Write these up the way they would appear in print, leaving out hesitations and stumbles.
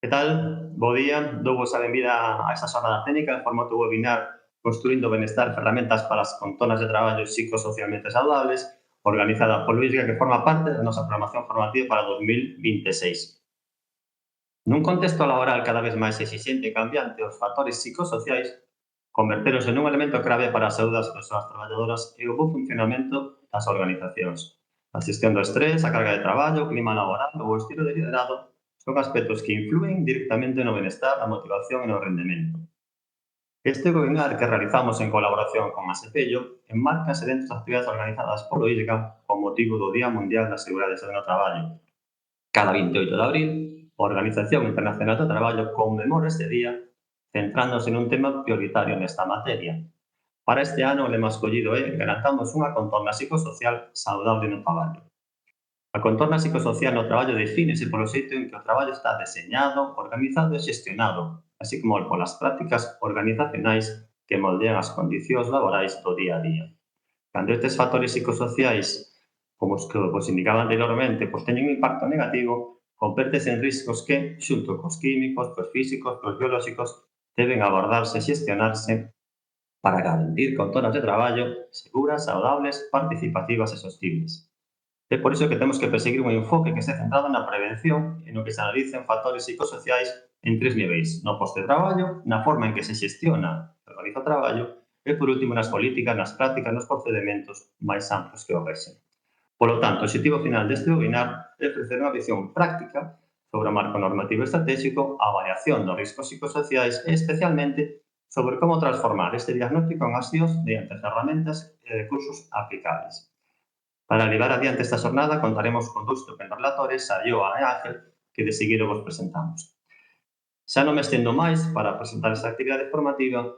Que tal? Bo día, douvos a benvida a esta xornada técnica en formato webinar Construindo Benestar, ferramentas para as contornas de traballo psicosocialmente saudables, organizada por Luis Guía, que forma parte da nosa programación formativa para 2026. Nun contexto laboral cada vez máis exixente e cambiante, os factores psicosociais converteronse nun elemento clave para a saúde das persoas traballadoras e o bo funcionamento das organizacións. A xestión do estrés, a carga de traballo, o clima laboral ou o estilo de liderado son aspectos que influen directamente no benestar, na motivación e no rendemento. Este webinar que realizamos en colaboración con ASEPELLO enmárcase dentro das actividades organizadas polo ISGA con motivo do Día Mundial da Seguridade e Saúde no Traballo. Cada 28 de abril, a Organización Internacional do Traballo conmemora este día centrándose nun tema prioritario nesta materia. Para este ano, o lema escollido é garantamos unha contorna psicosocial saudable no traballo. A contorna psicosocial no traballo defínese polo xeito en que o traballo está deseñado, organizado e xestionado, así como polas prácticas organizacionais que moldean as condicións laborais do día a día. Cando estes factores psicosociais, como os que vos indicaba anteriormente, teñen un impacto negativo, convértese en riscos que, xunto cos químicos, cos físicos, cos biolóxicos, deben abordarse e xestionarse para garantir contornas de traballo seguras, saudables, participativas e sostibles. É por iso que temos que perseguir un enfoque que este centrado na prevención e no que se analicen factores psicosociais en tres niveis: no posto de traballo, na forma en que se xestiona e organiza o traballo e, por último, nas políticas, nas prácticas, nos procedementos máis amplos que o rexen. Polo tanto, o objetivo final deste webinar é ofrecer unha visión práctica sobre o marco normativo estratégico, a avaliación dos riscos psicosociais e, especialmente, sobre como transformar este diagnóstico en accións mediante ferramentas e recursos aplicables. Para levar adiante esta xornada contaremos con dous estupendos relatores, Sayoa e Ángel, que de seguido vos presentamos. Xa non me estendo máis para presentar esta actividade formativa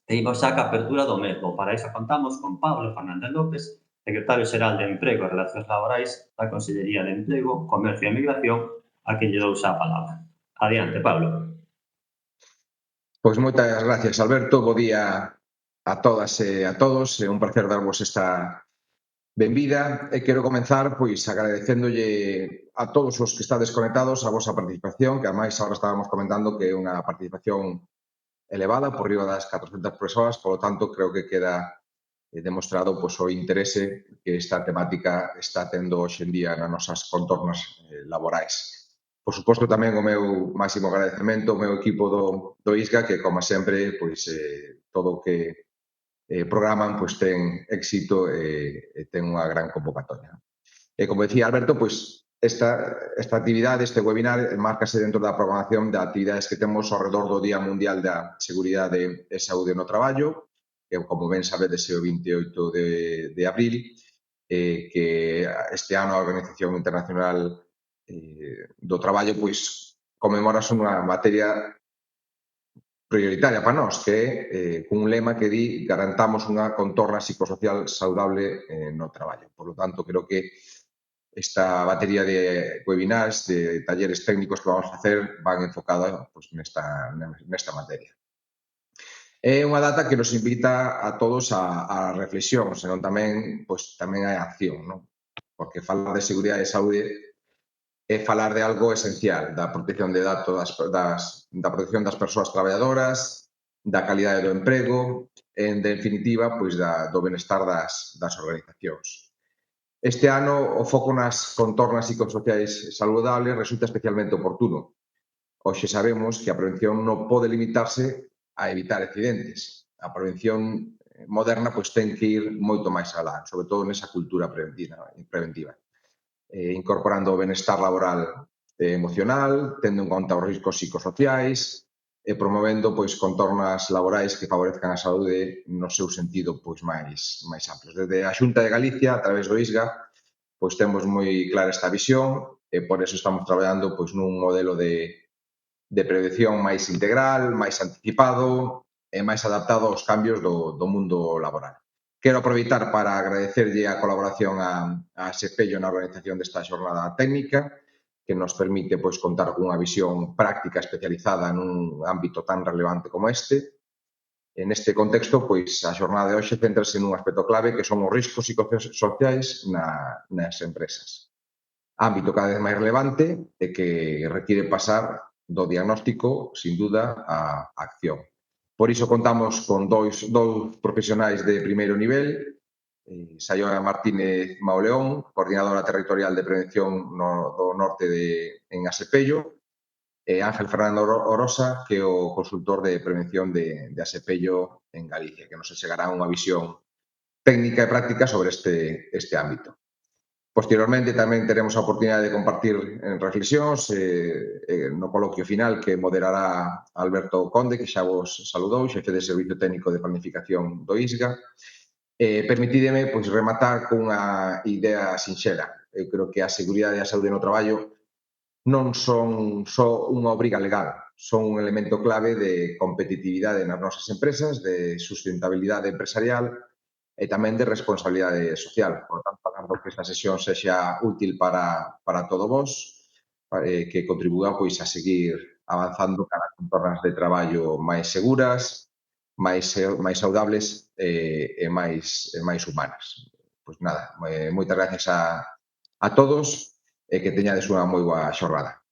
e imos xa ca apertura do mesmo. Para iso contamos con Pablo Fernández López, secretario xeral de Emprego e Relacións Laborais da Consellería de Emprego, Comercio e Migración, a quen lle dou xa a palabra. Adiante, Pablo. Pois moitas gracias, Alberto. Bo día a todas e a todos. É un placer darvos esta benvida e quero comenzar pois agradecéndolle a todos os que estades conectados a vosa participación, que ademais agora estábamos comentando que é unha participación elevada, por riba das 400 persoas, polo tanto creo que queda demostrado pois, o interese que esta temática está tendo hoxe en día nas nosas contornas laborais. Por suposto, tamén o meu máximo agradecemento ao meu equipo do ISGA, que, como sempre, pois, todo o que programan pois, ten éxito e ten unha gran convocatoria. E, como decía Alberto, pois, esta actividade, este webinar, márcase dentro da programación de actividades que temos ao redor do Día Mundial da Seguridade e Saúde no Traballo, que, como ben sabedes, é o 28 de abril, que este ano a Organización Internacional do Traballo pois conmemora unha materia prioritaria para nós, que é cun lema que di garantamos unha contorna psicosocial saudable no traballo. Por lo tanto, creo que esta batería de webinars, de talleres técnicos que vamos a facer van enfocada pois, nesta materia. É unha data que nos invita a todos a reflexión, senón tamén hai acción, non? Porque falar de seguridade e saúde é falar de algo esencial, da protección de datos, da protección das persoas traballadoras, da calidade do emprego, en definitiva, pois do benestar das organizacións. Este ano, o foco nas contornas psicosociais saludables resulta especialmente oportuno. Hoxe sabemos que a prevención non pode limitarse a evitar accidentes. A prevención moderna pois, ten que ir moito máis alá, sobre todo nesa cultura preventiva. Incorporando o benestar laboral e emocional, tendo en conta os riscos psicosociais e promovendo pois, contornas laborais que favorezcan a saúde no seu sentido pois, máis amplios. Desde a Xunta de Galicia, a través do ISGA, pois, temos moi clara esta visión e por eso estamos traballando pois, nun modelo de prevención máis integral, máis anticipado e máis adaptado aos cambios do mundo laboral. Quero aproveitar para agradecerlle a colaboración a ASEPELLO na organización desta xornada técnica, que nos permite pois, contar cunha visión práctica especializada nun ámbito tan relevante como este. En este contexto, pois, a xornada de hoxe céntrase nun aspecto clave que son os riscos psicosociais nas empresas. Ámbito cada vez máis relevante e que require pasar do diagnóstico, sin duda, a acción. Por iso contamos con dous profesionais de primeiro nivel, Sayoa Martínez Mauleón, coordinadora territorial de prevención do norte en Asepello, e Ángel Fernando Orosa, que é o consultor de prevención de Asepello en Galicia, que nos achegará unha visión técnica e práctica sobre este ámbito. Posteriormente, tamén teremos a oportunidade de compartir reflexións no coloquio final que moderará Alberto Conde, que xa vos saludou, xefe de Servicio Técnico de Planificación do ISGA. Permitídeme rematar cunha idea sinxela. Eu creo que a seguridade e a saúde no traballo non son só unha obriga legal, son un elemento clave de competitividade nas nosas empresas, de sustentabilidade empresarial e tamén de responsabilidade social. Por tanto, agardando que esta sesión sexa útil para todos vos, que contribúa a seguir avanzando cara a contornas de traballo máis seguras, máis saudables e máis humanas. Pois nada, moitas gracias a todos e que teñades unha moi boa xornada.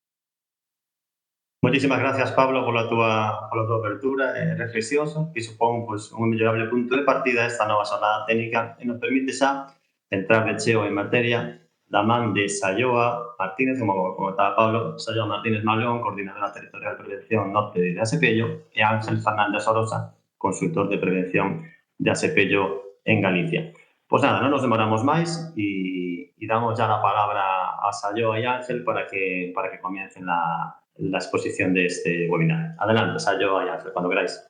Muchísimas gracias, Pablo, pola túa apertura e reflexiosa, que supón un mellorable punto de partida esta nova xornada técnica e nos permite xa entrar de cheo en materia da man de Sayoa Martínez, como estaba Pablo, Sayoa Martínez Mauleón, coordinadora territorial de prevención norte de Asepello, e Ángel Fernández Orosa, consultor de prevención de Asepello en Galicia. Pois nada, non nos demoramos máis e damos ya la palabra a Sayoa e Ángel para que comiencen la exposición de este webinar. Adelante, Sayoa y Ángel, cuando queráis.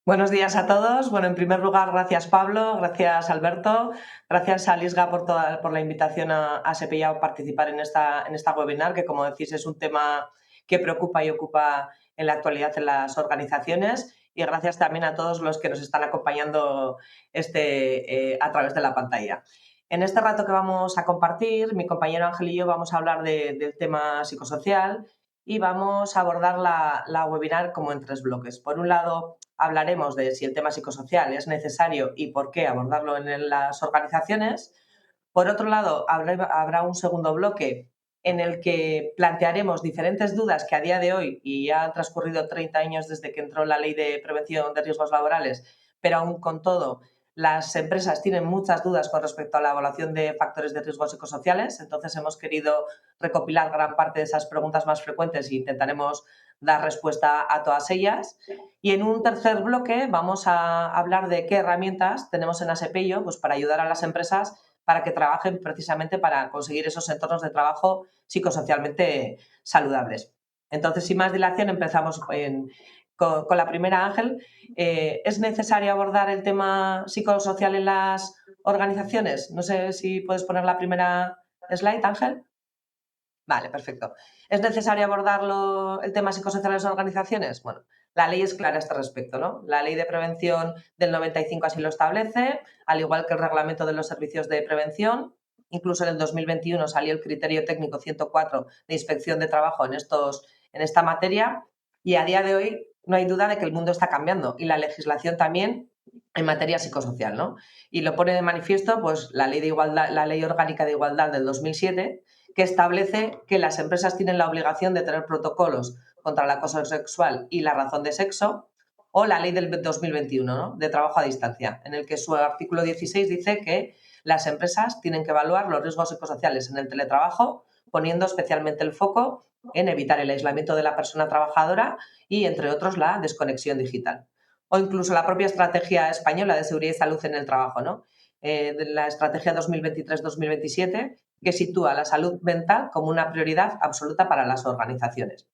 Buenos días a todos. Bueno, en primer lugar, gracias Pablo, gracias Alberto, gracias a Lisga por la invitación a Asepello a participar en esta webinar, que como decís es un tema que preocupa y ocupa en la actualidad en las organizaciones, y gracias también a todos los que nos están acompañando a través de la pantalla. En este rato que vamos a compartir, mi compañero Ángel y yo vamos a hablar del tema psicosocial y vamos a abordar la webinar como en 3 bloques. Por un lado, hablaremos de si el tema psicosocial es necesario y por qué abordarlo en las organizaciones. Por otro lado, habrá un segundo bloque en el que plantearemos diferentes dudas que a día de hoy, y ya han transcurrido 30 años desde que entró la Ley de Prevención de Riesgos Laborales, pero aún con todo, las empresas tienen muchas dudas con respecto a la evaluación de factores de riesgo psicosociales. Entonces, hemos querido recopilar gran parte de esas preguntas más frecuentes e intentaremos dar respuesta a todas ellas. Y en un tercer bloque vamos a hablar de qué herramientas tenemos en Asepello para ayudar a las empresas para que trabajen precisamente para conseguir esos entornos de trabajo psicosocialmente saludables. Entonces, sin más dilación, empezamos con la primera, Ángel. ¿Es necesario abordar el tema psicosocial en las organizaciones? No sé si puedes poner la primera slide, Ángel. Vale, perfecto. ¿Es necesario abordar el tema psicosocial en las organizaciones? Bueno, la ley es clara a este respecto, ¿no? La Ley de Prevención del 95 así lo establece, al igual que el Reglamento de los Servicios de Prevención. Incluso en el 2021 salió el Criterio Técnico 104 de Inspección de Trabajo en esta materia, y a día de hoy no hay duda de que el mundo está cambiando y la legislación también en materia psicosocial, ¿no? Y lo pone de manifiesto la Ley Orgánica de Igualdad del 2007, que establece que las empresas tienen la obligación de tener protocolos contra el acoso sexual y la razón de sexo, o la Ley del 2021, ¿no?, de trabajo a distancia, en el que su artículo 16 dice que las empresas tienen que evaluar los riesgos psicosociales en el teletrabajo, poniendo especialmente el foco en evitar el aislamiento de la persona trabajadora y, entre otros, la desconexión digital. O incluso la propia Estrategia Española de Seguridad y Salud en el Trabajo, ¿no?, de la Estrategia 2023-2027, que sitúa la salud mental como una prioridad absoluta para las organizaciones.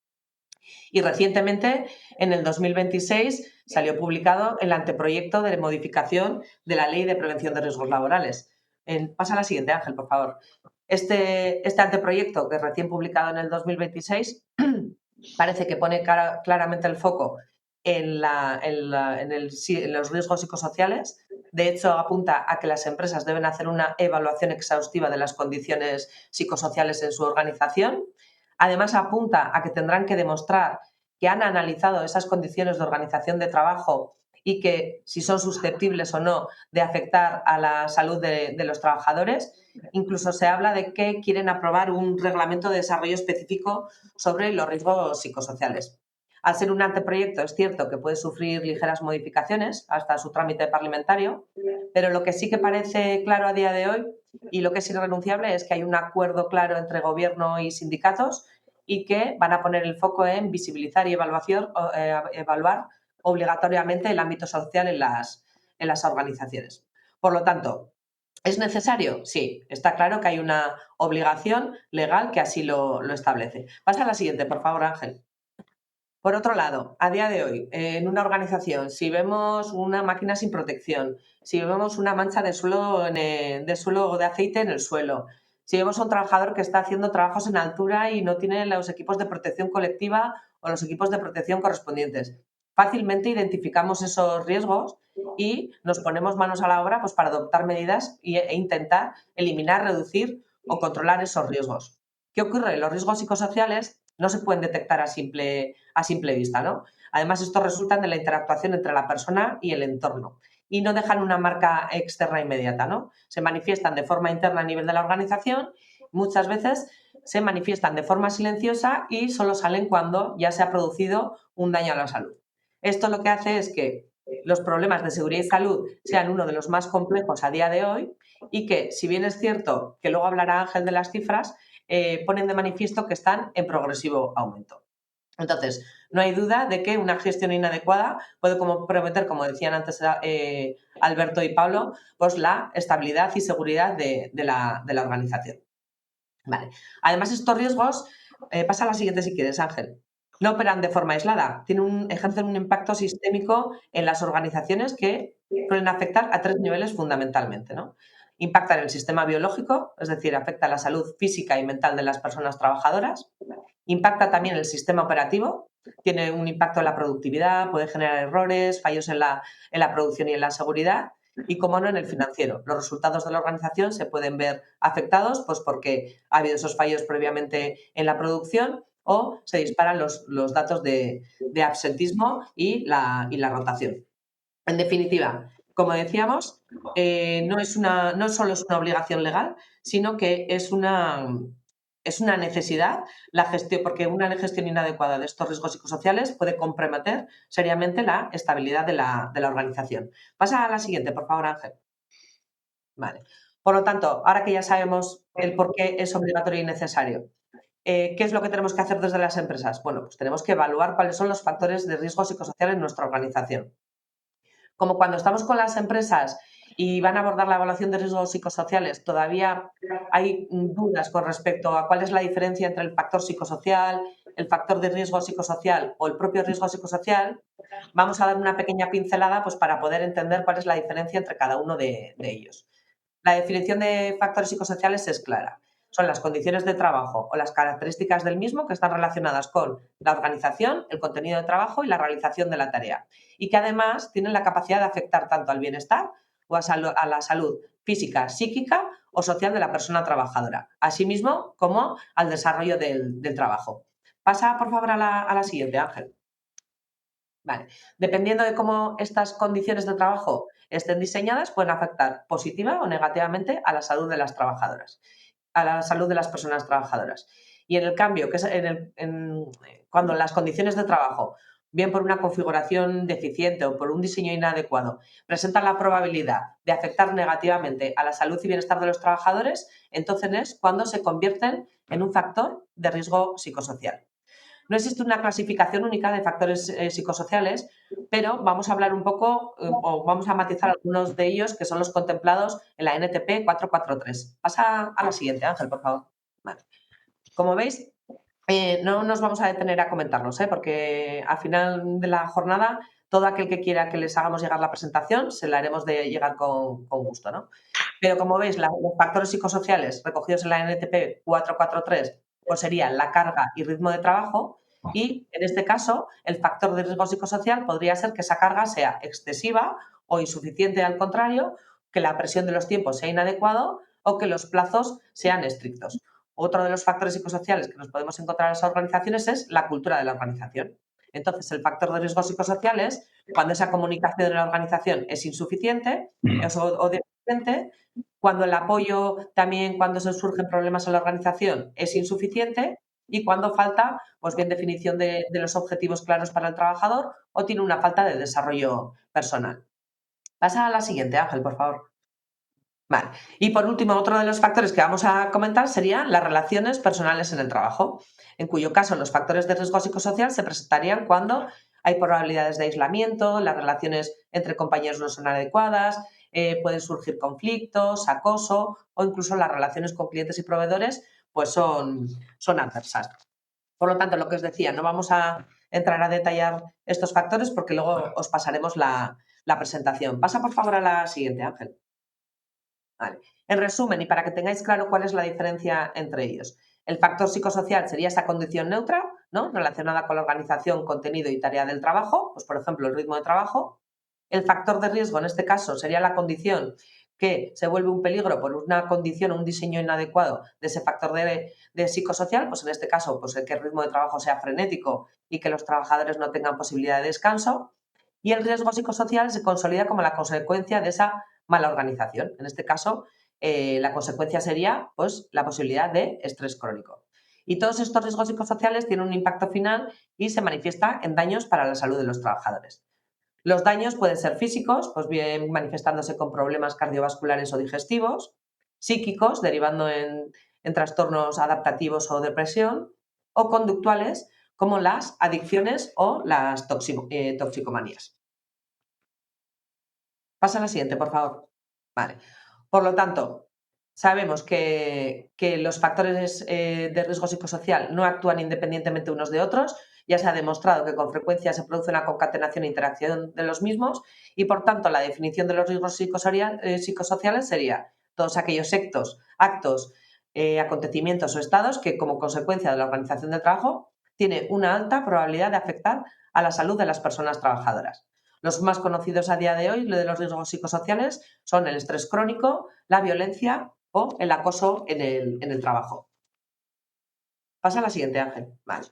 Y recientemente, en el 2026, salió publicado el anteproyecto de modificación de la Ley de Prevención de Riesgos Laborales. Pasa a la siguiente, Ángel, por favor. Este anteproyecto, que es recién publicado en el 2026, parece que pone claramente el foco en los riesgos psicosociales. De hecho, apunta a que las empresas deben hacer una evaluación exhaustiva de las condiciones psicosociales en su organización. Además, apunta a que tendrán que demostrar que han analizado esas condiciones de organización de trabajo y que si son susceptibles o no de afectar a la salud de los trabajadores. Incluso se habla de que quieren aprobar un reglamento de desarrollo específico sobre los riesgos psicosociales. Al ser un anteproyecto, es cierto que puede sufrir ligeras modificaciones hasta su trámite parlamentario, pero lo que sí que parece claro a día de hoy y lo que es irrenunciable es que hay un acuerdo claro entre gobierno y sindicatos y que van a poner el foco en visibilizar y evaluar obligatoriamente el ámbito social en las organizaciones. Por lo tanto, ¿es necesario? Sí, está claro que hay una obligación legal que así lo establece. Pasa a la siguiente, por favor, Ángel. Por otro lado, a día de hoy, en una organización, si vemos una máquina sin protección, si vemos una mancha de suelo o de aceite en el suelo, si vemos a un trabajador que está haciendo trabajos en altura y no tiene los equipos de protección colectiva o los equipos de protección correspondientes, fácilmente identificamos esos riesgos y nos ponemos manos a la obra pues, para adoptar medidas e intentar eliminar, reducir o controlar esos riesgos. ¿Qué ocurre? Los riesgos psicosociales no se pueden detectar a simple vista, ¿no? Además, estos resultan de la interactuación entre la persona y el entorno y no dejan una marca externa inmediata, ¿no? Se manifiestan de forma interna a nivel de la organización, muchas veces se manifiestan de forma silenciosa y solo salen cuando ya se ha producido un daño a la salud. Esto lo que hace es que los problemas de seguridad y salud sean uno de los más complejos a día de hoy y que, si bien es cierto que luego hablará Ángel de las cifras, ponen de manifiesto que están en progresivo aumento. Entonces, no hay duda de que una gestión inadecuada puede comprometer, como decían antes Alberto y Pablo, pues la estabilidad y seguridad de la organización. Vale. Además, estos riesgos, pasa a la siguiente si quieres, Ángel, no operan de forma aislada, ejercen un impacto sistémico en las organizaciones que pueden afectar a 3 niveles fundamentalmente, ¿no? Impacta en el sistema biológico, es decir, afecta a la salud física y mental de las personas trabajadoras. Impacta también el sistema operativo, tiene un impacto en la productividad, puede generar errores, fallos en la producción y en la seguridad. Y, como no, en el financiero. Los resultados de la organización se pueden ver afectados pues, porque ha habido esos fallos previamente en la producción o se disparan los datos de absentismo y la rotación. En definitiva, como decíamos, no solo es una obligación legal, sino que es una necesidad la gestión, porque una gestión inadecuada de estos riesgos psicosociales puede comprometer seriamente la estabilidad de la organización. Pasa a la siguiente, por favor, Ángel. Vale. Por lo tanto, ahora que ya sabemos el por qué es obligatorio y necesario, ¿qué es lo que tenemos que hacer desde las empresas? Bueno, pues tenemos que evaluar cuáles son los factores de riesgo psicosocial en nuestra organización. Como cuando estamos con las empresas y van a abordar la evaluación de riesgos psicosociales, todavía hay dudas con respecto a cuál es la diferencia entre el factor psicosocial, el factor de riesgo psicosocial o el propio riesgo psicosocial. Vamos a dar una pequeña pincelada pues, para poder entender cuál es la diferencia entre cada uno de ellos. La definición de factores psicosociales es clara. Son las condiciones de trabajo o las características del mismo que están relacionadas con la organización, el contenido de trabajo y la realización de la tarea. Y que además tienen la capacidad de afectar tanto al bienestar o a la salud física, psíquica o social de la persona trabajadora, asimismo como al desarrollo del trabajo. Pasa, por favor, a la siguiente, Ángel. Vale. Dependiendo de cómo estas condiciones de trabajo estén diseñadas, pueden afectar positiva o negativamente a la salud de las trabajadoras, a la salud de las personas trabajadoras. Y en el cambio, que es cuando las condiciones de trabajo, bien por una configuración deficiente o por un diseño inadecuado, presentan la probabilidad de afectar negativamente a la salud y bienestar de los trabajadores, entonces es cuando se convierten en un factor de riesgo psicosocial. No existe una clasificación única de factores psicosociales, pero vamos a hablar un poco o vamos a matizar algunos de ellos que son los contemplados en la NTP 443. Pasa a la siguiente, Ángel, por favor. Vale. Como veis, no nos vamos a detener a comentarlos, porque al final de la jornada todo aquel que quiera que les hagamos llegar la presentación se la haremos de llegar con gusto, ¿no? Pero como veis, los factores psicosociales recogidos en la NTP 443 pues serían la carga y ritmo de trabajo y, en este caso, el factor de riesgo psicosocial podría ser que esa carga sea excesiva o insuficiente, al contrario, que la presión de los tiempos sea inadecuado o que los plazos sean estrictos. Otro de los factores psicosociales que nos podemos encontrar en las organizaciones es la cultura de la organización. Entonces, el factor de riesgos psicosociales, cuando esa comunicación en la organización es insuficiente o deficiente, cuando el apoyo también, cuando se surgen problemas en la organización, es insuficiente y cuando falta, pues bien, definición de los objetivos claros para el trabajador o tiene una falta de desarrollo personal. Pasa a la siguiente, Ángel, por favor. Vale. Y por último, otro de los factores que vamos a comentar serían las relaciones personales en el trabajo, en cuyo caso los factores de riesgo psicosocial se presentarían cuando hay probabilidades de aislamiento, las relaciones entre compañeros no son adecuadas, pueden surgir conflictos, acoso o incluso las relaciones con clientes y proveedores pues son adversas. Por lo tanto, lo que os decía, no vamos a entrar a detallar estos factores porque luego os pasaremos la presentación. Pasa por favor a la siguiente, Ángel. Vale. En resumen, y para que tengáis claro cuál es la diferencia entre ellos, el factor psicosocial sería esa condición neutra, ¿no?, relacionada con la organización, contenido y tarea del trabajo, pues por ejemplo el ritmo de trabajo. El factor de riesgo en este caso sería la condición que se vuelve un peligro por una condición o un diseño inadecuado de ese factor de psicosocial, pues en este caso pues el que el ritmo de trabajo sea frenético y que los trabajadores no tengan posibilidad de descanso. Y el riesgo psicosocial se consolida como la consecuencia de esa mala organización. En este caso, la consecuencia sería pues, la posibilidad de estrés crónico. Y todos estos riesgos psicosociales tienen un impacto final y se manifiesta en daños para la salud de los trabajadores. Los daños pueden ser físicos, pues bien manifestándose con problemas cardiovasculares o digestivos, psíquicos, derivando en trastornos adaptativos o depresión, o conductuales, como las adicciones o las toxicomanías. Pasa a la siguiente, por favor. Vale. Por lo tanto, sabemos que los factores de riesgo psicosocial no actúan independientemente unos de otros. Ya se ha demostrado que con frecuencia se produce una concatenación e interacción de los mismos y, por tanto, la definición de los riesgos psicosociales sería todos aquellos actos, acontecimientos o estados que, como consecuencia de la organización del trabajo, tiene una alta probabilidad de afectar a la salud de las personas trabajadoras. Los más conocidos a día de hoy de los riesgos psicosociales son el estrés crónico, la violencia o el acoso en el trabajo. Pasa a la siguiente, Ángel. Vale.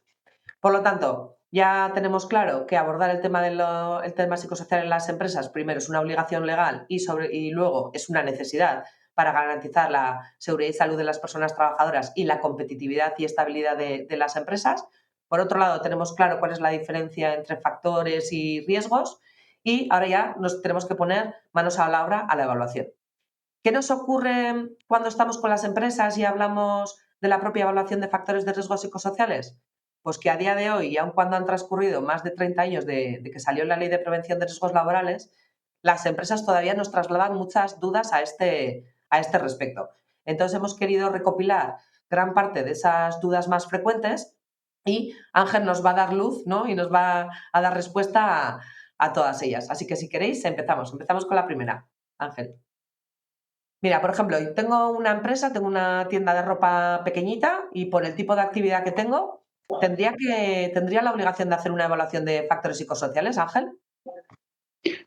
Por lo tanto, ya tenemos claro que abordar el tema psicosocial en las empresas primero es una obligación legal y luego es una necesidad para garantizar la seguridad y salud de las personas trabajadoras y la competitividad y estabilidad de las empresas. Por otro lado, tenemos claro cuál es la diferencia entre factores y riesgos y ahora ya nos tenemos que poner manos a la obra a la evaluación. ¿Qué nos ocurre cuando estamos con las empresas y hablamos de la propia evaluación de factores de riesgos psicosociales? Pues que a día de hoy, y aun cuando han transcurrido más de 30 años de que salió la Ley de Prevención de Riesgos Laborales, las empresas todavía nos trasladan muchas dudas a este respecto. Entonces hemos querido recopilar gran parte de esas dudas más frecuentes y Ángel nos va a dar luz, ¿no?, y nos va a dar respuesta a todas ellas. Así que si queréis, empezamos con la primera. Ángel. Mira, por ejemplo, tengo una empresa, tengo una tienda de ropa pequeñita y por el tipo de actividad que tengo, ¿tendría la obligación de hacer una evaluación de factores psicosociales, Ángel?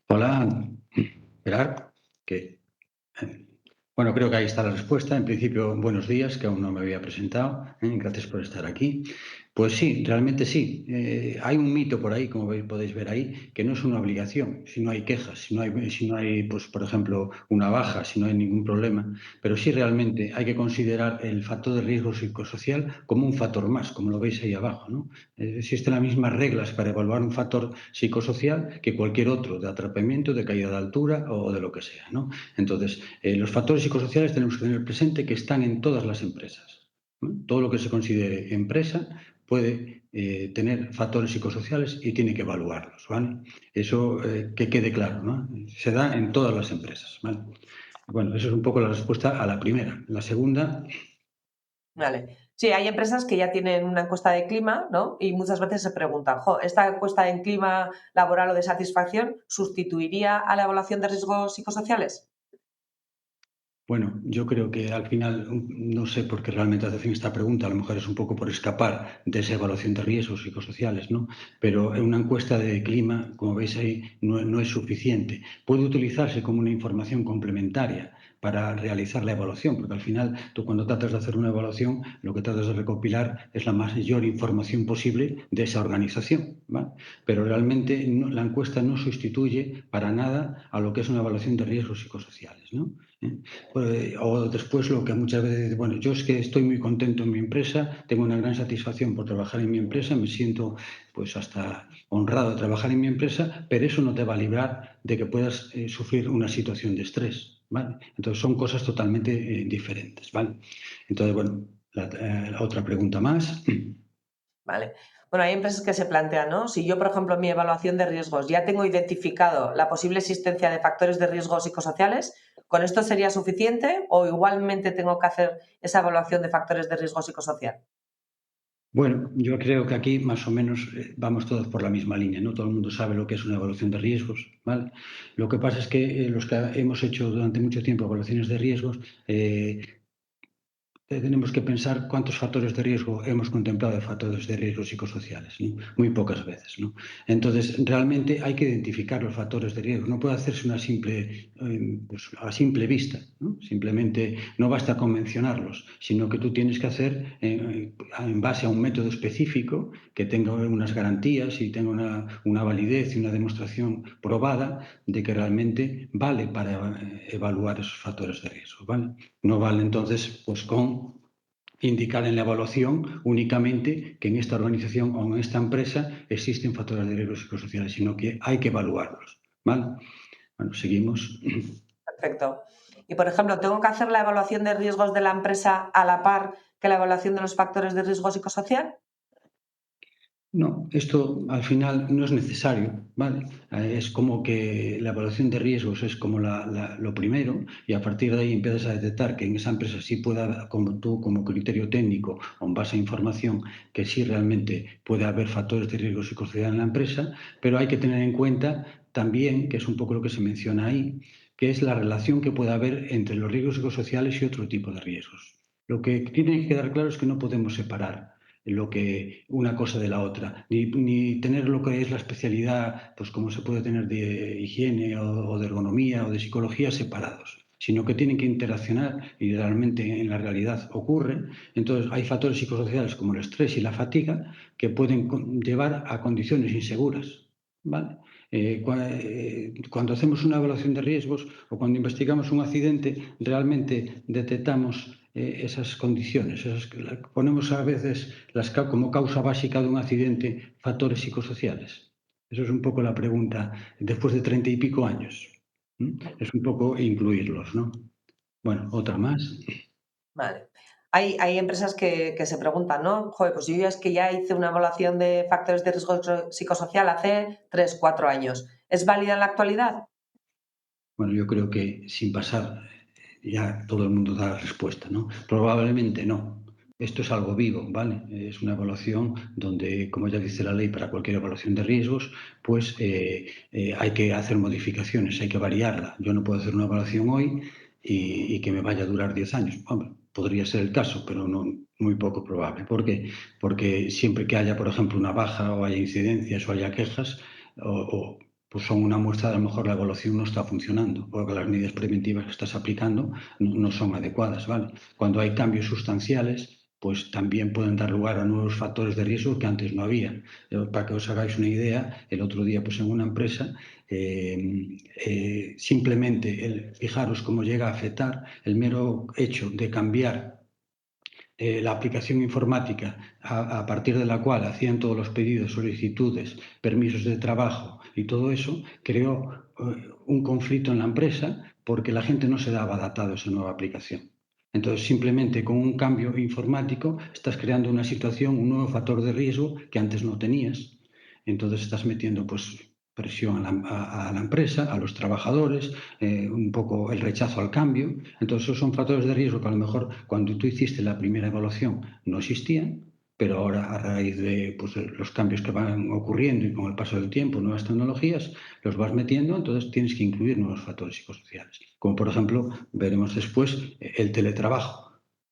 Hola, Gerard. Bueno, creo que ahí está la respuesta. En principio, buenos días, que aún no me había presentado. Gracias por estar aquí. Pues sí, realmente sí. Hay un mito por ahí, como podéis ver ahí, que no es una obligación, si no hay quejas, si no hay, pues, por ejemplo, una baja, si no hay ningún problema. Pero sí realmente hay que considerar el factor de riesgo psicosocial como un factor más, como lo veis ahí abajo, ¿no? Existen las mismas reglas para evaluar un factor psicosocial que cualquier otro, de atrapamiento, de caída de altura o de lo que sea, ¿no? Entonces, los factores psicosociales tenemos que tener presente que están en todas las empresas, ¿no? Todo lo que se considere empresa puede tener factores psicosociales y tiene que evaluarlos, ¿vale? Eso que quede claro, ¿no? Se da en todas las empresas, ¿vale? Bueno, eso es un poco la respuesta a la primera. La segunda... Vale. Sí, hay empresas que ya tienen una encuesta de clima, ¿no? Y muchas veces se preguntan, ¿esta encuesta en clima laboral o de satisfacción sustituiría a la evaluación de riesgos psicosociales? Bueno, yo creo que al final, no sé por qué realmente hacen esta pregunta, a lo mejor es un poco por escapar de esa evaluación de riesgos psicosociales, ¿no? Pero una encuesta de clima, como veis ahí, no es suficiente. Puede utilizarse como una información complementaria para realizar la evaluación, porque al final tú cuando tratas de hacer una evaluación, lo que tratas de recopilar es la mayor información posible de esa organización, ¿vale? Pero realmente la encuesta no sustituye para nada a lo que es una evaluación de riesgos psicosociales, ¿no? O después lo que muchas veces dice, bueno, yo es que estoy muy contento en mi empresa, tengo una gran satisfacción por trabajar en mi empresa, me siento pues hasta honrado de trabajar en mi empresa, pero eso no te va a librar de que puedas sufrir una situación de estrés, ¿vale? Entonces son cosas totalmente diferentes, ¿vale? Entonces, bueno, la otra pregunta más. Vale. Bueno, hay empresas que se plantean, ¿no? Si yo, por ejemplo, en mi evaluación de riesgos ya tengo identificado la posible existencia de factores de riesgo psicosociales, ¿con esto sería suficiente o igualmente tengo que hacer esa evaluación de factores de riesgo psicosocial? Bueno, yo creo que aquí más o menos vamos todos por la misma línea, ¿no? Todo el mundo sabe lo que es una evaluación de riesgos, ¿vale? Lo que pasa es que los que hemos hecho durante mucho tiempo evaluaciones de riesgos, tenemos que pensar cuántos factores de riesgo hemos contemplado de factores de riesgo psicosociales, ¿no? Muy pocas veces, ¿no? Entonces, realmente hay que identificar los factores de riesgo. No puede hacerse una simple, pues, a simple vista, ¿no? Simplemente no basta con mencionarlos, sino que tú tienes que hacer en base a un método específico que tenga unas garantías y tenga una validez y una demostración probada de que realmente vale para evaluar esos factores de riesgo, ¿vale? No vale entonces pues con indicar en la evaluación únicamente que en esta organización o en esta empresa existen factores de riesgo psicosociales, sino que hay que evaluarlos, ¿vale? Bueno, seguimos. Perfecto. Y, por ejemplo, ¿tengo que hacer la evaluación de riesgos de la empresa a la par que la evaluación de los factores de riesgo psicosocial? No, esto al final no es necesario, ¿vale? Es como que la evaluación de riesgos es como lo primero y a partir de ahí empiezas a detectar que en esa empresa sí puede haber, como tú, como criterio técnico o en base a información, que sí realmente puede haber factores de riesgo psicosocial en la empresa, pero hay que tener en cuenta también, que es un poco lo que se menciona ahí, que es la relación que puede haber entre los riesgos psicosociales y otro tipo de riesgos. Lo que tiene que quedar claro es que no podemos separar lo que una cosa de la otra, ni tener lo que es la especialidad, pues como se puede tener de higiene o de ergonomía o de psicología separados, sino que tienen que interaccionar y realmente en la realidad ocurre. Entonces hay factores psicosociales como el estrés y la fatiga que pueden llevar a condiciones inseguras, ¿vale? Cuando hacemos una evaluación de riesgos o cuando investigamos un accidente, realmente detectamos esas condiciones. Ponemos a veces como causa básica de un accidente factores psicosociales. Eso es un poco la pregunta después de 30 y pico años. Es un poco incluirlos, ¿no? Bueno, otra más. Vale. Hay empresas que se preguntan, ¿no? Joder, pues yo es que ya hice una evaluación de factores de riesgo psicosocial hace 3, 4 años. ¿Es válida en la actualidad? Bueno, yo creo que sin pasar ya todo el mundo da la respuesta, ¿no? Probablemente no. Esto es algo vivo, ¿vale? Es una evaluación donde, como ya dice la ley, para cualquier evaluación de riesgos, pues hay que hacer modificaciones, hay que variarla. Yo no puedo hacer una evaluación hoy y que me vaya a durar 10 años. Hombre, podría ser el caso, pero no, muy poco probable. ¿Por qué? Porque siempre que haya, por ejemplo, una baja o haya incidencias o haya quejas, pues son una muestra de a lo mejor la evaluación no está funcionando, porque las medidas preventivas que estás aplicando no son adecuadas, ¿vale? Cuando hay cambios sustanciales, pues también pueden dar lugar a nuevos factores de riesgo que antes no había. Para que os hagáis una idea, el otro día pues en una empresa, simplemente fijaros cómo llega a afectar el mero hecho de cambiar la aplicación informática a partir de la cual hacían todos los pedidos, solicitudes, permisos de trabajo y todo eso, creó un conflicto en la empresa porque la gente no se daba adaptado a esa nueva aplicación. Entonces, simplemente con un cambio informático estás creando una situación, un nuevo factor de riesgo que antes no tenías. Entonces estás metiendo pues presión a la empresa, a los trabajadores, un poco el rechazo al cambio. Entonces, esos son factores de riesgo que a lo mejor cuando tú hiciste la primera evaluación no existían, pero ahora a raíz de pues, los cambios que van ocurriendo y con el paso del tiempo, nuevas tecnologías, los vas metiendo, entonces tienes que incluir nuevos factores psicosociales, como por ejemplo veremos después el teletrabajo.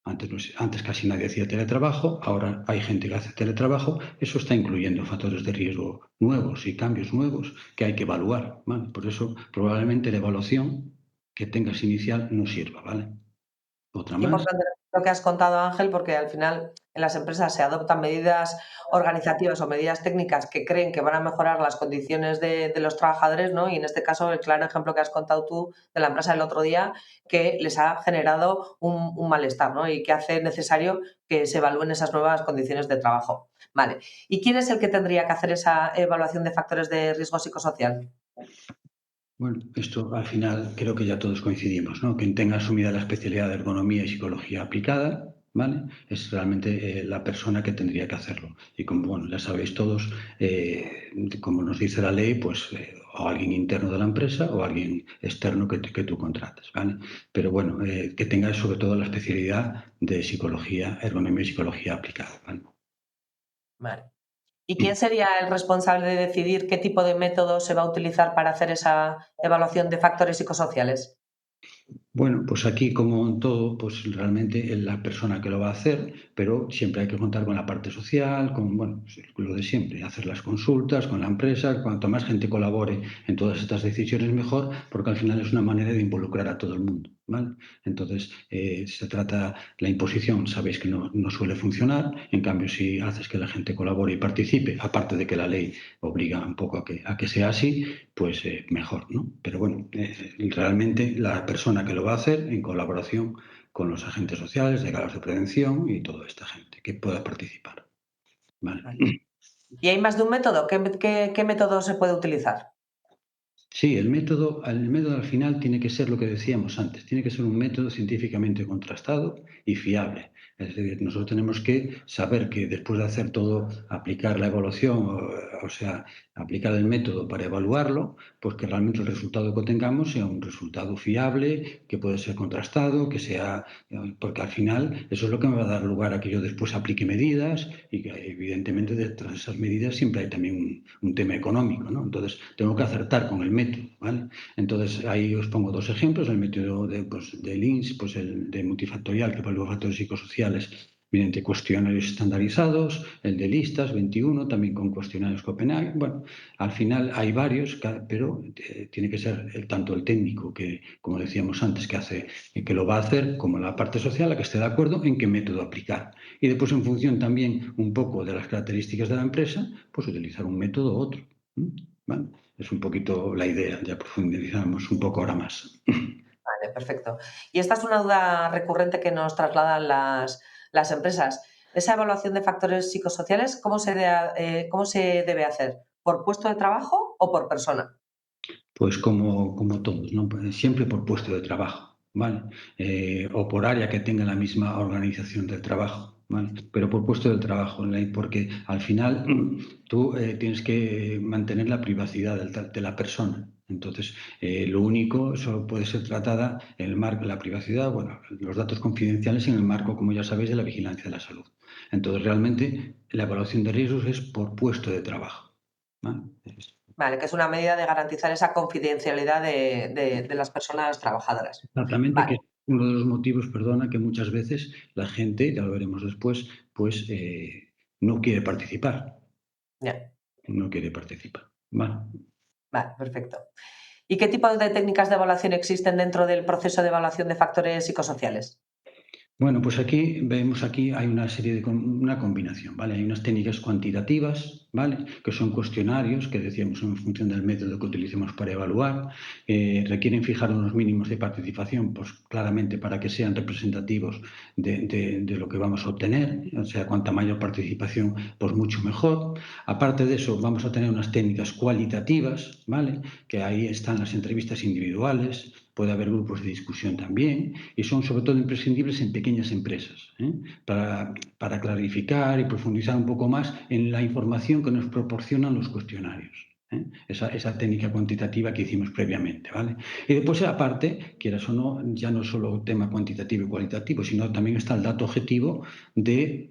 Antes casi nadie hacía teletrabajo, ahora hay gente que hace teletrabajo, eso está incluyendo factores de riesgo nuevos y cambios nuevos que hay que evaluar, ¿vale? Por eso probablemente la evaluación que tengas inicial no sirva, ¿vale? Otra más. Importante lo que has contado, Ángel, porque al final en las empresas se adoptan medidas organizativas o medidas técnicas que creen que van a mejorar las condiciones de los trabajadores, ¿no? Y en este caso, el claro ejemplo que has contado tú de la empresa del otro día, que les ha generado un malestar, ¿no? Y que hace necesario que se evalúen esas nuevas condiciones de trabajo. Vale. ¿Y quién es el que tendría que hacer esa evaluación de factores de riesgo psicosocial? Bueno, esto al final creo que ya todos coincidimos, ¿no? Quien tenga asumida la especialidad de ergonomía y psicología aplicada, ¿vale? Es realmente la persona que tendría que hacerlo. Y como bueno, ya sabéis todos, como nos dice la ley, pues o alguien interno de la empresa o alguien externo que tú contrates, ¿vale? Pero bueno, que tenga sobre todo la especialidad de psicología, ergonomía y psicología aplicada, ¿vale? Vale. ¿Y quién sería el responsable de decidir qué tipo de método se va a utilizar para hacer esa evaluación de factores psicosociales? Bueno, pues aquí, como en todo, pues realmente es la persona que lo va a hacer, pero siempre hay que contar con la parte social, con, bueno, pues lo de siempre, hacer las consultas con la empresa, cuanto más gente colabore en todas estas decisiones mejor, porque al final es una manera de involucrar a todo el mundo, ¿vale? Entonces, se trata, la imposición, sabéis que no suele funcionar, en cambio, si haces que la gente colabore y participe, aparte de que la ley obliga un poco a que sea así, pues mejor, ¿no? Pero bueno, realmente la persona que lo va a hacer en colaboración con los agentes sociales, de galas de prevención y toda esta gente que pueda participar. ¿Vale? Vale. ¿Y hay más de un método? ¿Qué método se puede utilizar? Sí, el método al final tiene que ser lo que decíamos antes, tiene que ser un método científicamente contrastado y fiable. Es decir, nosotros tenemos que saber que después de hacer todo, aplicar la evaluación, o sea, aplicar el método para evaluarlo, pues que realmente el resultado que tengamos sea un resultado fiable, que puede ser contrastado, que sea, porque al final eso es lo que me va a dar lugar a que yo después aplique medidas y que evidentemente detrás de esas medidas siempre hay también un tema económico, ¿no? Entonces tengo que acertar con el método, ¿vale? Entonces ahí os pongo dos ejemplos, el método de Lynch, pues el de multifactorial que evalúa factores psicosociales mediante cuestionarios estandarizados, el de listas 21, también con cuestionarios Copenhague. Bueno, al final hay varios, pero tiene que ser tanto el técnico que, como decíamos antes, que lo va a hacer, como la parte social, la que esté de acuerdo en qué método aplicar. Y después, en función también un poco de las características de la empresa, pues utilizar un método u otro. ¿Vale? Es un poquito la idea, ya profundizamos un poco ahora más. Vale, perfecto. Y esta es una duda recurrente que nos trasladan las empresas. Esa evaluación de factores psicosociales, cómo se debe hacer? ¿Por puesto de trabajo o por persona? Pues como todos, ¿no? Pues siempre por puesto de trabajo, ¿vale? O por área que tenga la misma organización del trabajo, ¿vale? Pero por puesto de trabajo, ¿no? Porque al final tú tienes que mantener la privacidad de la persona. Entonces, lo único, solo puede ser tratada en el marco de la privacidad, bueno, los datos confidenciales en el marco, como ya sabéis, de la vigilancia de la salud. Entonces, realmente, la evaluación de riesgos es por puesto de trabajo, ¿vale? Vale, que es una medida de garantizar esa confidencialidad de las personas trabajadoras. Exactamente, que Vale, es uno de los motivos, perdona, que muchas veces la gente, ya lo veremos después, pues no quiere participar. ya, No quiere participar. Vale. vale, perfecto. ¿Y qué tipo de técnicas de evaluación existen dentro del proceso de evaluación de factores psicosociales? Bueno, pues aquí hay una serie una combinación, ¿vale? Hay unas técnicas cuantitativas, ¿vale? Que son cuestionarios que decíamos en función del método que utilicemos para evaluar. Requieren fijar unos mínimos de participación, pues claramente para que sean representativos de lo que vamos a obtener. O sea, cuanta mayor participación, pues mucho mejor. Aparte de eso, vamos a tener unas técnicas cualitativas, ¿vale? Que ahí están las entrevistas individuales, puede haber grupos de discusión también, y son sobre todo imprescindibles en pequeñas empresas, para clarificar y profundizar un poco más en la información que nos proporcionan los cuestionarios. esa técnica cuantitativa que hicimos previamente, ¿vale? Y después, aparte, quieras o no, ya no solo tema cuantitativo y cualitativo, sino también está el dato objetivo de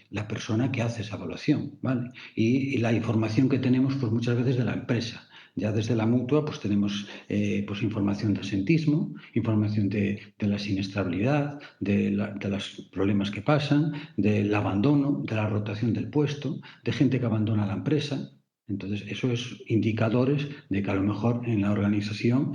la persona que hace esa evaluación, ¿vale? Y la información que tenemos, pues muchas veces de la empresa. Ya desde la mutua, pues tenemos pues información de asentismo, información de la siniestrabilidad, de los problemas que pasan, del abandono, de la rotación del puesto, de gente que abandona la empresa. Entonces, eso es indicadores de que a lo mejor en la organización,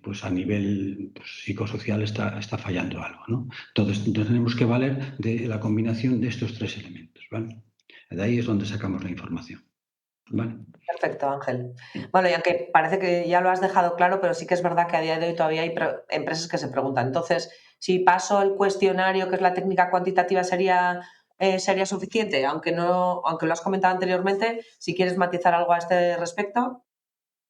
pues a nivel pues, psicosocial está fallando algo, ¿no? Entonces, tenemos que valer de la combinación de estos tres elementos, ¿vale? De ahí es donde sacamos la información, ¿vale? Perfecto, Ángel. Bueno, y aunque parece que ya lo has dejado claro, pero sí que es verdad que a día de hoy todavía hay empresas que se preguntan. Entonces, si paso el cuestionario, que es la técnica cuantitativa, sería suficiente, aunque lo has comentado anteriormente, si quieres matizar algo a este respecto.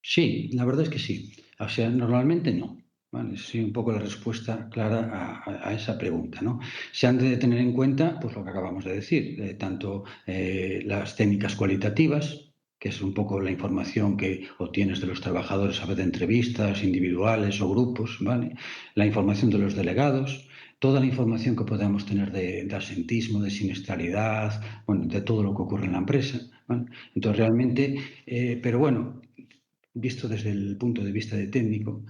Sí, la verdad es que sí. O sea, normalmente no. ¿Vale? Sí, un poco la respuesta clara a esa pregunta, ¿no? Se han de tener en cuenta, pues lo que acabamos de decir, tanto las técnicas cualitativas, que es un poco la información que obtienes de los trabajadores a veces de entrevistas individuales o grupos, ¿vale? La información de los delegados, toda la información que podamos tener de asentismo, de siniestralidad, bueno, de todo lo que ocurre en la empresa, ¿vale? Entonces, realmente, pero bueno, visto desde el punto de vista de técnico,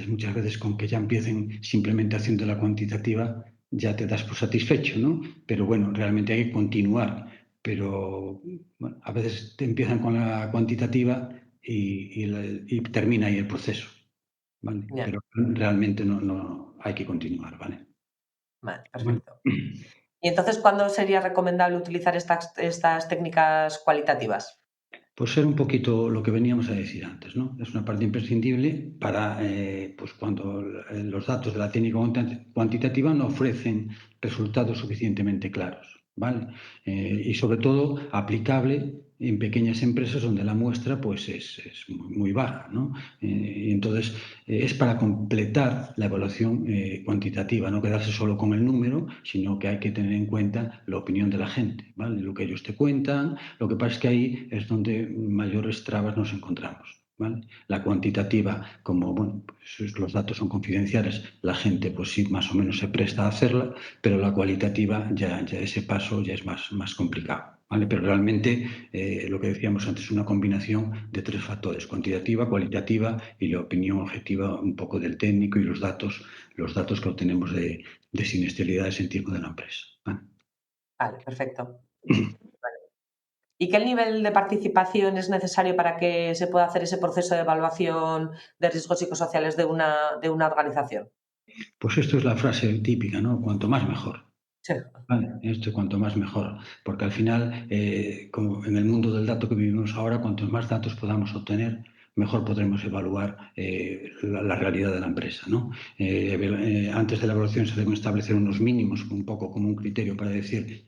muchas veces con que ya empiecen simplemente haciendo la cuantitativa, ya te das por satisfecho, ¿no? Pero bueno, realmente hay que continuar. Pero bueno, a veces te empiezan con la cuantitativa y termina ahí el proceso, ¿vale? Ya, Pero realmente no hay que continuar, ¿vale? vale, Bueno. perfecto. ¿Y entonces cuándo sería recomendable utilizar estas técnicas cualitativas? Pues ser un poquito lo que veníamos a decir antes, ¿no? Es una parte imprescindible para, pues cuando los datos de la técnica cuantitativa no ofrecen resultados suficientemente claros, ¿vale? Y sobre todo aplicable en pequeñas empresas donde la muestra pues es muy baja, ¿no? Y entonces es para completar la evaluación cuantitativa, no quedarse solo con el número, sino que hay que tener en cuenta la opinión de la gente, ¿vale? Lo que ellos te cuentan. Lo que pasa es que ahí es donde mayores trabas nos encontramos, ¿vale? La cuantitativa, como bueno, pues los datos son confidenciales, la gente pues sí más o menos se presta a hacerla, pero la cualitativa ya ese paso ya es más complicado, ¿vale? Pero realmente lo que decíamos antes, una combinación de tres factores: cuantitativa, cualitativa y la opinión objetiva un poco del técnico y los datos que obtenemos de siniestralidad de sentismo de la empresa, ¿vale? Vale, perfecto. ¿Y qué nivel de participación es necesario para que se pueda hacer ese proceso de evaluación de riesgos psicosociales de una organización? Pues esto es la frase típica, ¿no? Cuanto más mejor. Sí. Vale, esto cuanto más mejor, porque al final, como en el mundo del dato que vivimos ahora, cuantos más datos podamos obtener, mejor podremos evaluar la realidad de la empresa, ¿no? Antes de la evaluación se deben establecer unos mínimos, un poco como un criterio para decir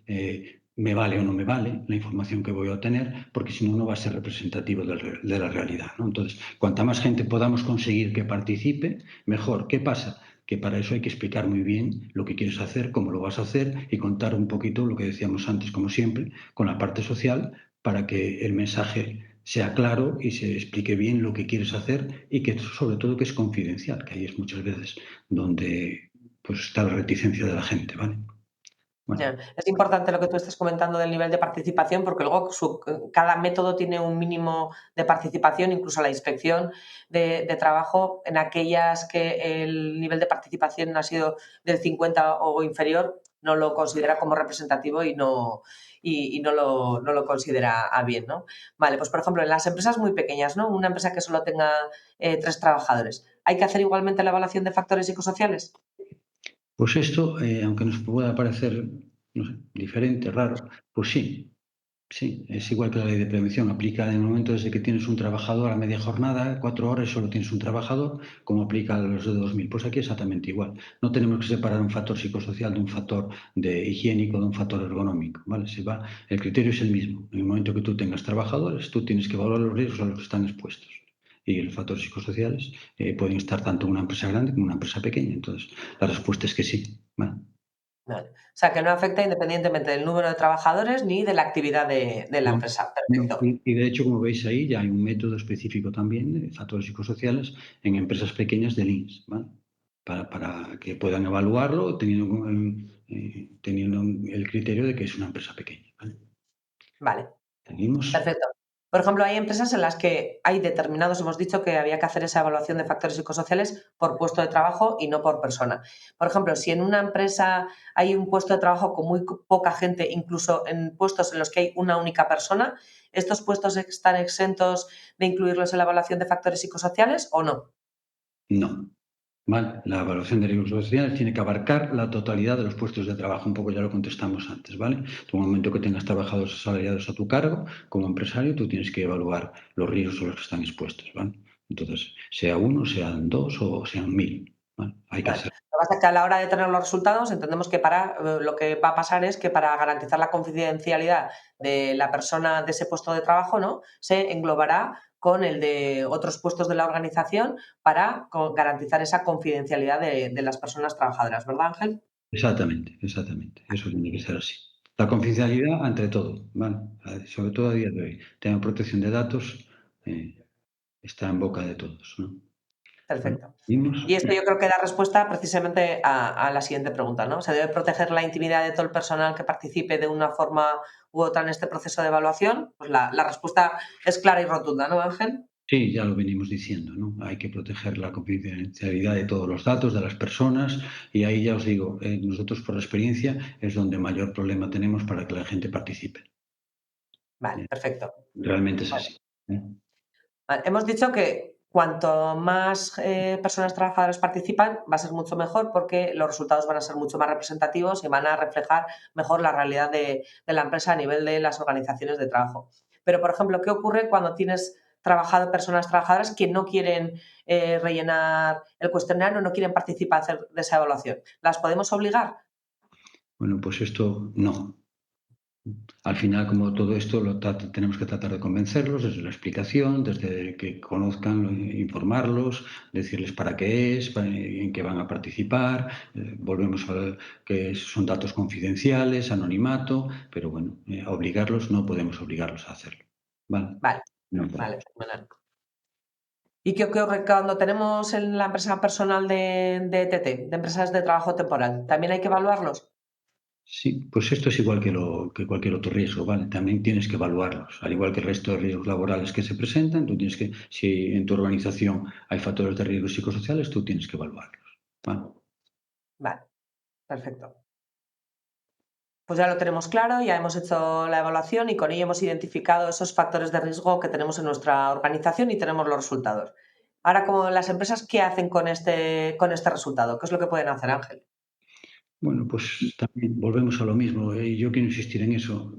me vale o no me vale la información que voy a obtener, porque si no, no va a ser representativo de la realidad, ¿no? Entonces, cuanta más gente podamos conseguir que participe, mejor. ¿Qué pasa? Que para eso hay que explicar muy bien lo que quieres hacer, cómo lo vas a hacer y contar un poquito lo que decíamos antes, como siempre, con la parte social, para que el mensaje sea claro y se explique bien lo que quieres hacer y que sobre todo que es confidencial, que ahí es muchas veces donde pues está la reticencia de la gente, ¿vale? Bueno. Ya. Es importante lo que tú estás comentando del nivel de participación, porque luego cada método tiene un mínimo de participación, incluso la inspección de trabajo, en aquellas que el nivel de participación ha sido del 50 o inferior, no lo considera como representativo y no lo considera a bien, ¿no? Vale, pues por ejemplo, en las empresas muy pequeñas, ¿no? Una empresa que solo tenga 3 trabajadores, ¿hay que hacer igualmente la evaluación de factores psicosociales? Pues esto, aunque nos pueda parecer, no sé, diferente, raro, pues sí. Sí, es igual que la ley de prevención, aplica en el momento desde que tienes un trabajador a media jornada, 4 horas, solo tienes un trabajador, como aplica a los de 2000. Pues aquí exactamente igual. No tenemos que separar un factor psicosocial de un factor de higiénico, de un factor ergonómico, ¿vale? El criterio es el mismo. En el momento que tú tengas trabajadores, tú tienes que evaluar los riesgos a los que están expuestos. Y los factores psicosociales pueden estar tanto en una empresa grande como en una empresa pequeña. Entonces, la respuesta es que sí, ¿vale? Vale. O sea, que no afecta independientemente del número de trabajadores ni de la actividad de la No, empresa. no, Perfecto. y de hecho, como veis ahí, ya hay un método específico también de factores psicosociales en empresas pequeñas del INS, ¿vale? Para que puedan evaluarlo teniendo el criterio de que es una empresa pequeña, ¿vale? Vale. Seguimos. Perfecto. Por ejemplo, hay empresas en las que hay determinados, hemos dicho que había que hacer esa evaluación de factores psicosociales por puesto de trabajo y no por persona. Por ejemplo, si en una empresa hay un puesto de trabajo con muy poca gente, incluso en puestos en los que hay una única persona, ¿estos puestos están exentos de incluirlos en la evaluación de factores psicosociales o no? No. Vale, la evaluación de riesgos sociales tiene que abarcar la totalidad de los puestos de trabajo, un poco ya lo contestamos antes, ¿vale? En el momento que tengas trabajadores asalariados a tu cargo, como empresario, tú tienes que evaluar los riesgos a los que están expuestos, ¿vale? Entonces, sea uno, sean dos o sean 1000, ¿vale? Hay que Vale. hacer. Lo que pasa es que a la hora de tener los resultados entendemos que lo que va a pasar es que para garantizar la confidencialidad de la persona de ese puesto de trabajo, ¿no? Se englobará con el de otros puestos de la organización para garantizar esa confidencialidad de las personas trabajadoras, ¿verdad, Ángel? Exactamente, exactamente. Eso tiene que ser así. La confidencialidad ante todo, ¿vale? Sobre todo a día de hoy. El tema de protección de datos está en boca de todos, ¿no? Vale, Perfecto. seguimos. Y esto yo creo que da respuesta precisamente a la siguiente pregunta, ¿no? ¿Se debe proteger la intimidad de todo el personal que participe de una forma u otra en este proceso de evaluación? Pues la respuesta es clara y rotunda, ¿no, Ángel? Sí, ya lo venimos diciendo, ¿no? Hay que proteger la confidencialidad de todos los datos de las personas y ahí ya os digo, nosotros por experiencia es donde mayor problema tenemos para que la gente participe. Vale, perfecto. Realmente es Vale. así, ¿eh? Vale, hemos dicho que cuanto más personas trabajadoras participan, va a ser mucho mejor porque los resultados van a ser mucho más representativos y van a reflejar mejor la realidad de la empresa a nivel de las organizaciones de trabajo. Pero, por ejemplo, ¿qué ocurre cuando tienes personas trabajadoras que no quieren rellenar el cuestionario, no quieren participar de esa evaluación? ¿Las podemos obligar? Bueno, pues esto no. Al final, como todo esto, tenemos que tratar de convencerlos desde la explicación, desde que conozcan, informarlos, decirles para qué es, en qué van a participar. Volvemos a que son datos confidenciales, anonimato, pero bueno, obligarlos no podemos obligarlos a hacerlo. ¿Vale? Vale, No vale, podemos. fenomenal. ¿Y qué ocurre cuando tenemos en la empresa personal de TT, de empresas de trabajo temporal? ¿También hay que evaluarlos? Sí, pues esto es igual que cualquier otro riesgo, ¿vale? También tienes que evaluarlos, al igual que el resto de riesgos laborales que se presentan, tú tienes que, si en tu organización hay factores de riesgo psicosociales, tú tienes que evaluarlos, ¿vale? Vale, perfecto. Pues ya lo tenemos claro, ya hemos hecho la evaluación y con ello hemos identificado esos factores de riesgo que tenemos en nuestra organización y tenemos los resultados. Ahora, como las empresas, ¿qué hacen con este resultado? ¿Qué es lo que pueden hacer, Ángel? Bueno, pues también volvemos a lo mismo, yo quiero insistir en eso.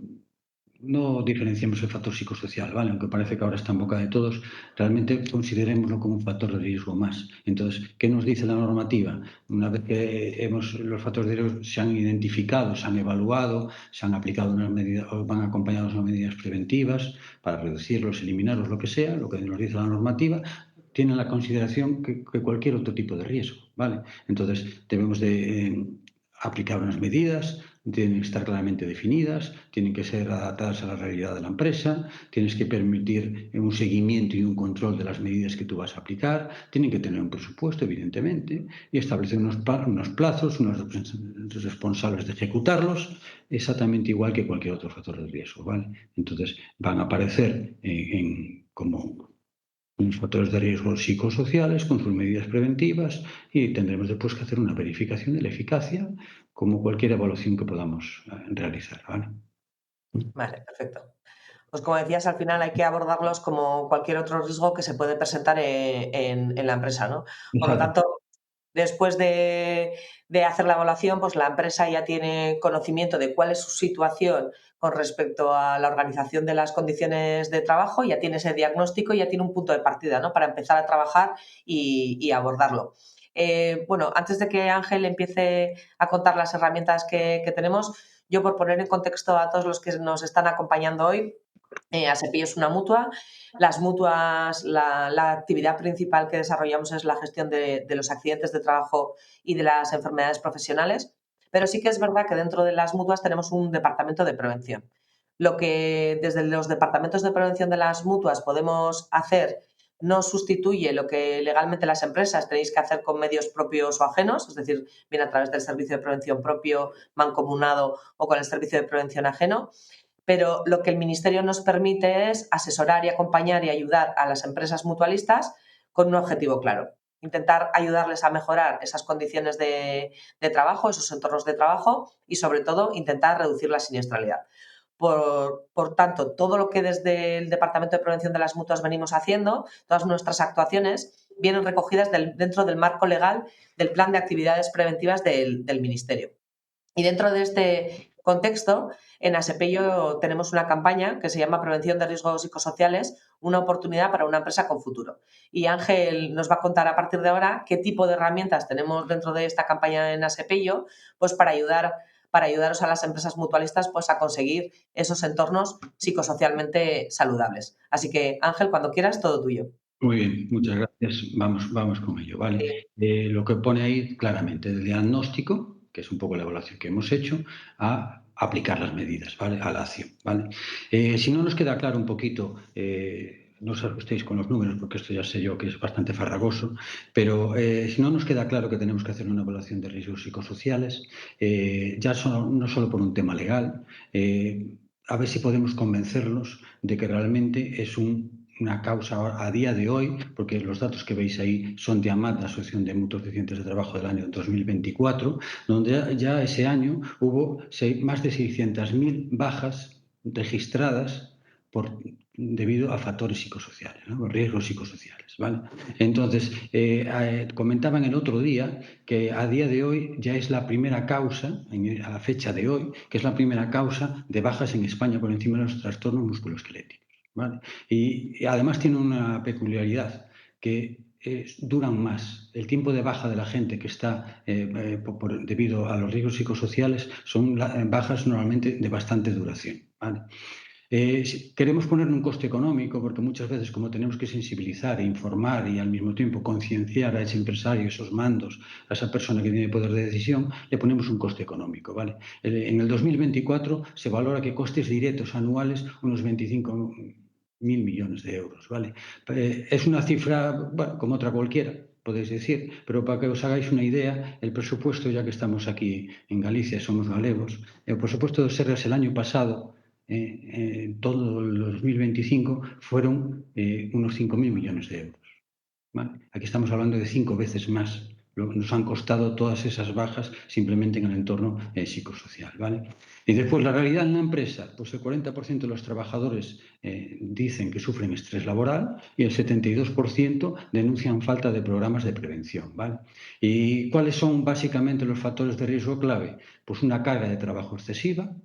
No diferenciemos el factor psicosocial, ¿vale? Aunque parece que ahora está en boca de todos, realmente considerémoslo como un factor de riesgo más. Entonces, ¿qué nos dice la normativa? Una vez que los factores de riesgo se han identificado, se han evaluado, se han aplicado unas medidas o van acompañados de medidas preventivas para reducirlos, eliminarlos, lo que sea, lo que nos dice la normativa, tienen la consideración que cualquier otro tipo de riesgo, ¿vale? Entonces, debemos de aplicar unas medidas, tienen que estar claramente definidas, tienen que ser adaptadas a la realidad de la empresa, tienes que permitir un seguimiento y un control de las medidas que tú vas a aplicar, tienen que tener un presupuesto, evidentemente, y establecer unos plazos, unos responsables de ejecutarlos, exactamente igual que cualquier otro factor de riesgo, ¿vale? Entonces, van a aparecer como unos factores de riesgo psicosociales con sus medidas preventivas y tendremos después que hacer una verificación de la eficacia como cualquier evaluación que podamos realizar, ¿vale? Vale, perfecto. Pues como decías, al final hay que abordarlos como cualquier otro riesgo que se puede presentar en la empresa, ¿no? Por lo Exacto. tanto, después de hacer la evaluación, pues la empresa ya tiene conocimiento de cuál es su situación con respecto a la organización de las condiciones de trabajo, ya tiene ese diagnóstico, ya tiene un punto de partida, ¿no? Para empezar a trabajar y abordarlo. Bueno, antes de que Ángel empiece a contar las herramientas que tenemos, yo por poner en contexto a todos los que nos están acompañando hoy, Asepillo es una mutua. Las mutuas, la actividad principal que desarrollamos es la gestión de los accidentes de trabajo y de las enfermedades profesionales. pero sí que es verdad que dentro de las mutuas tenemos un departamento de prevención. Lo que desde los departamentos de prevención de las mutuas podemos hacer no sustituye lo que legalmente las empresas tenéis que hacer con medios propios o ajenos, es decir, bien a través del servicio de prevención propio, mancomunado o con el servicio de prevención ajeno, pero lo que el Ministerio nos permite es asesorar y acompañar y ayudar a las empresas mutualistas con un objetivo claro: intentar ayudarles a mejorar esas condiciones de trabajo, esos entornos de trabajo y, sobre todo, intentar reducir la siniestralidad. Por tanto, todo lo que desde el Departamento de Prevención de las Mutuas venimos haciendo, todas nuestras actuaciones, vienen recogidas dentro del marco legal del Plan de Actividades Preventivas del Ministerio. Y dentro de este contexto, en Asepello tenemos una campaña que se llama Prevención de Riesgos Psicosociales, una oportunidad para una empresa con futuro. Y Ángel nos va a contar a partir de ahora qué tipo de herramientas tenemos dentro de esta campaña en Asepello, pues para ayudaros a las empresas mutualistas pues a conseguir esos entornos psicosocialmente saludables. Así que, Ángel, cuando quieras, todo tuyo. Muy bien, muchas gracias. Vamos con ello, ¿vale? Lo que pone ahí claramente, del diagnóstico, que es un poco la evaluación que hemos hecho, a aplicar las medidas, ¿vale? A la acción, ¿vale? Si no nos queda claro un poquito, no os asustéis con los números, porque esto ya sé yo que es bastante farragoso, pero si no nos queda claro que tenemos que hacer una evaluación de riesgos psicosociales, no solo por un tema legal, a ver si podemos convencerlos de que realmente es una causa a día de hoy, porque los datos que veis ahí son de AMAT, la Asociación de Mutuos de Accidentes de Trabajo del año 2024, donde ya ese año hubo más de 600.000 bajas registradas debido a factores psicosociales, ¿no? Riesgos psicosociales, ¿vale? Entonces, comentaban el otro día que a día de hoy ya es la primera causa, a la fecha de hoy, que es la primera causa de bajas en España por encima de los trastornos musculoesqueléticos, ¿vale? Y además tiene una peculiaridad, que duran más. El tiempo de baja de la gente que está debido a los riesgos psicosociales son bajas normalmente de bastante duración, ¿vale? Queremos poner un coste económico porque muchas veces, como tenemos que sensibilizar e informar y al mismo tiempo concienciar a ese empresario, esos mandos, a esa persona que tiene poder de decisión, le ponemos un coste económico, ¿vale? En el 2024 se valora que costes directos anuales unos 25.000 millones de euros, ¿vale? Es una cifra, bueno, como otra cualquiera, podéis decir, pero para que os hagáis una idea, el presupuesto, ya que estamos aquí en Galicia, somos galegos, el presupuesto de Sergas el año pasado, todo el 2025, fueron unos 5.000 millones de euros, ¿vale? Aquí estamos hablando de 5 veces más lo que nos han costado todas esas bajas simplemente en el entorno psicosocial, ¿vale? Y después, la realidad en la empresa, pues el 40% de los trabajadores dicen que sufren estrés laboral y el 72% denuncian falta de programas de prevención, ¿vale? ¿Y cuáles son básicamente los factores de riesgo clave? Pues una carga de trabajo excesiva,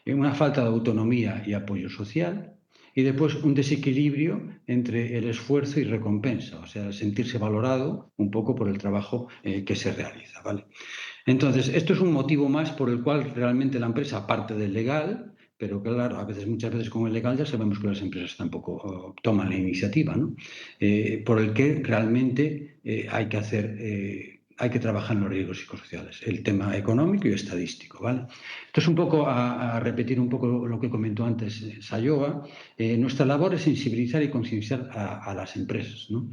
una falta de autonomía y apoyo social, y después un desequilibrio entre el esfuerzo y recompensa, o sea, sentirse valorado un poco por el trabajo que se realiza, ¿vale? Entonces, esto es un motivo más por el cual realmente la empresa, aparte del legal, pero claro, muchas veces con el legal ya sabemos que las empresas tampoco toman la iniciativa, ¿no? Por el que realmente hay que trabajar en los riesgos psicosociales, el tema económico y estadístico, ¿vale? Entonces, un poco a repetir un poco lo que comentó antes Sayoa, nuestra labor es sensibilizar y concienciar a las empresas, ¿no?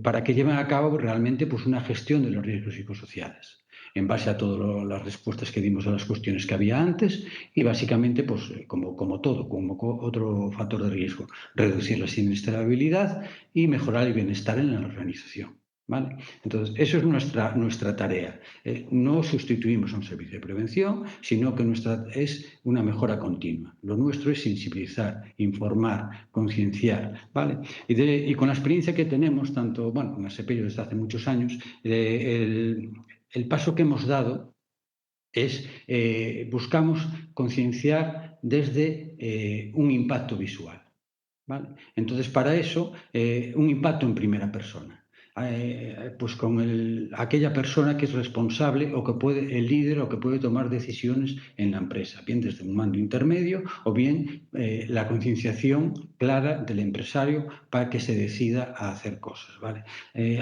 Para que lleven a cabo realmente pues, una gestión de los riesgos psicosociales, en base a todas las respuestas que dimos a las cuestiones que había antes y básicamente, pues como todo, como otro factor de riesgo, reducir la siniestrabilidad y mejorar el bienestar en la organización, ¿vale? Entonces, eso es nuestra tarea. No sustituimos a un servicio de prevención, sino que es una mejora continua. Lo nuestro es sensibilizar, informar, concienciar, ¿vale? Y con la experiencia que tenemos, tanto, bueno, en Asepello desde hace muchos años, el paso que hemos dado es buscamos concienciar desde un impacto visual, ¿vale? Entonces, para eso, un impacto en primera persona. pues con aquella persona que es responsable o que puede, el líder o que puede tomar decisiones en la empresa, bien desde un mando intermedio o bien la concienciación clara del empresario para que se decida a hacer cosas, ¿vale?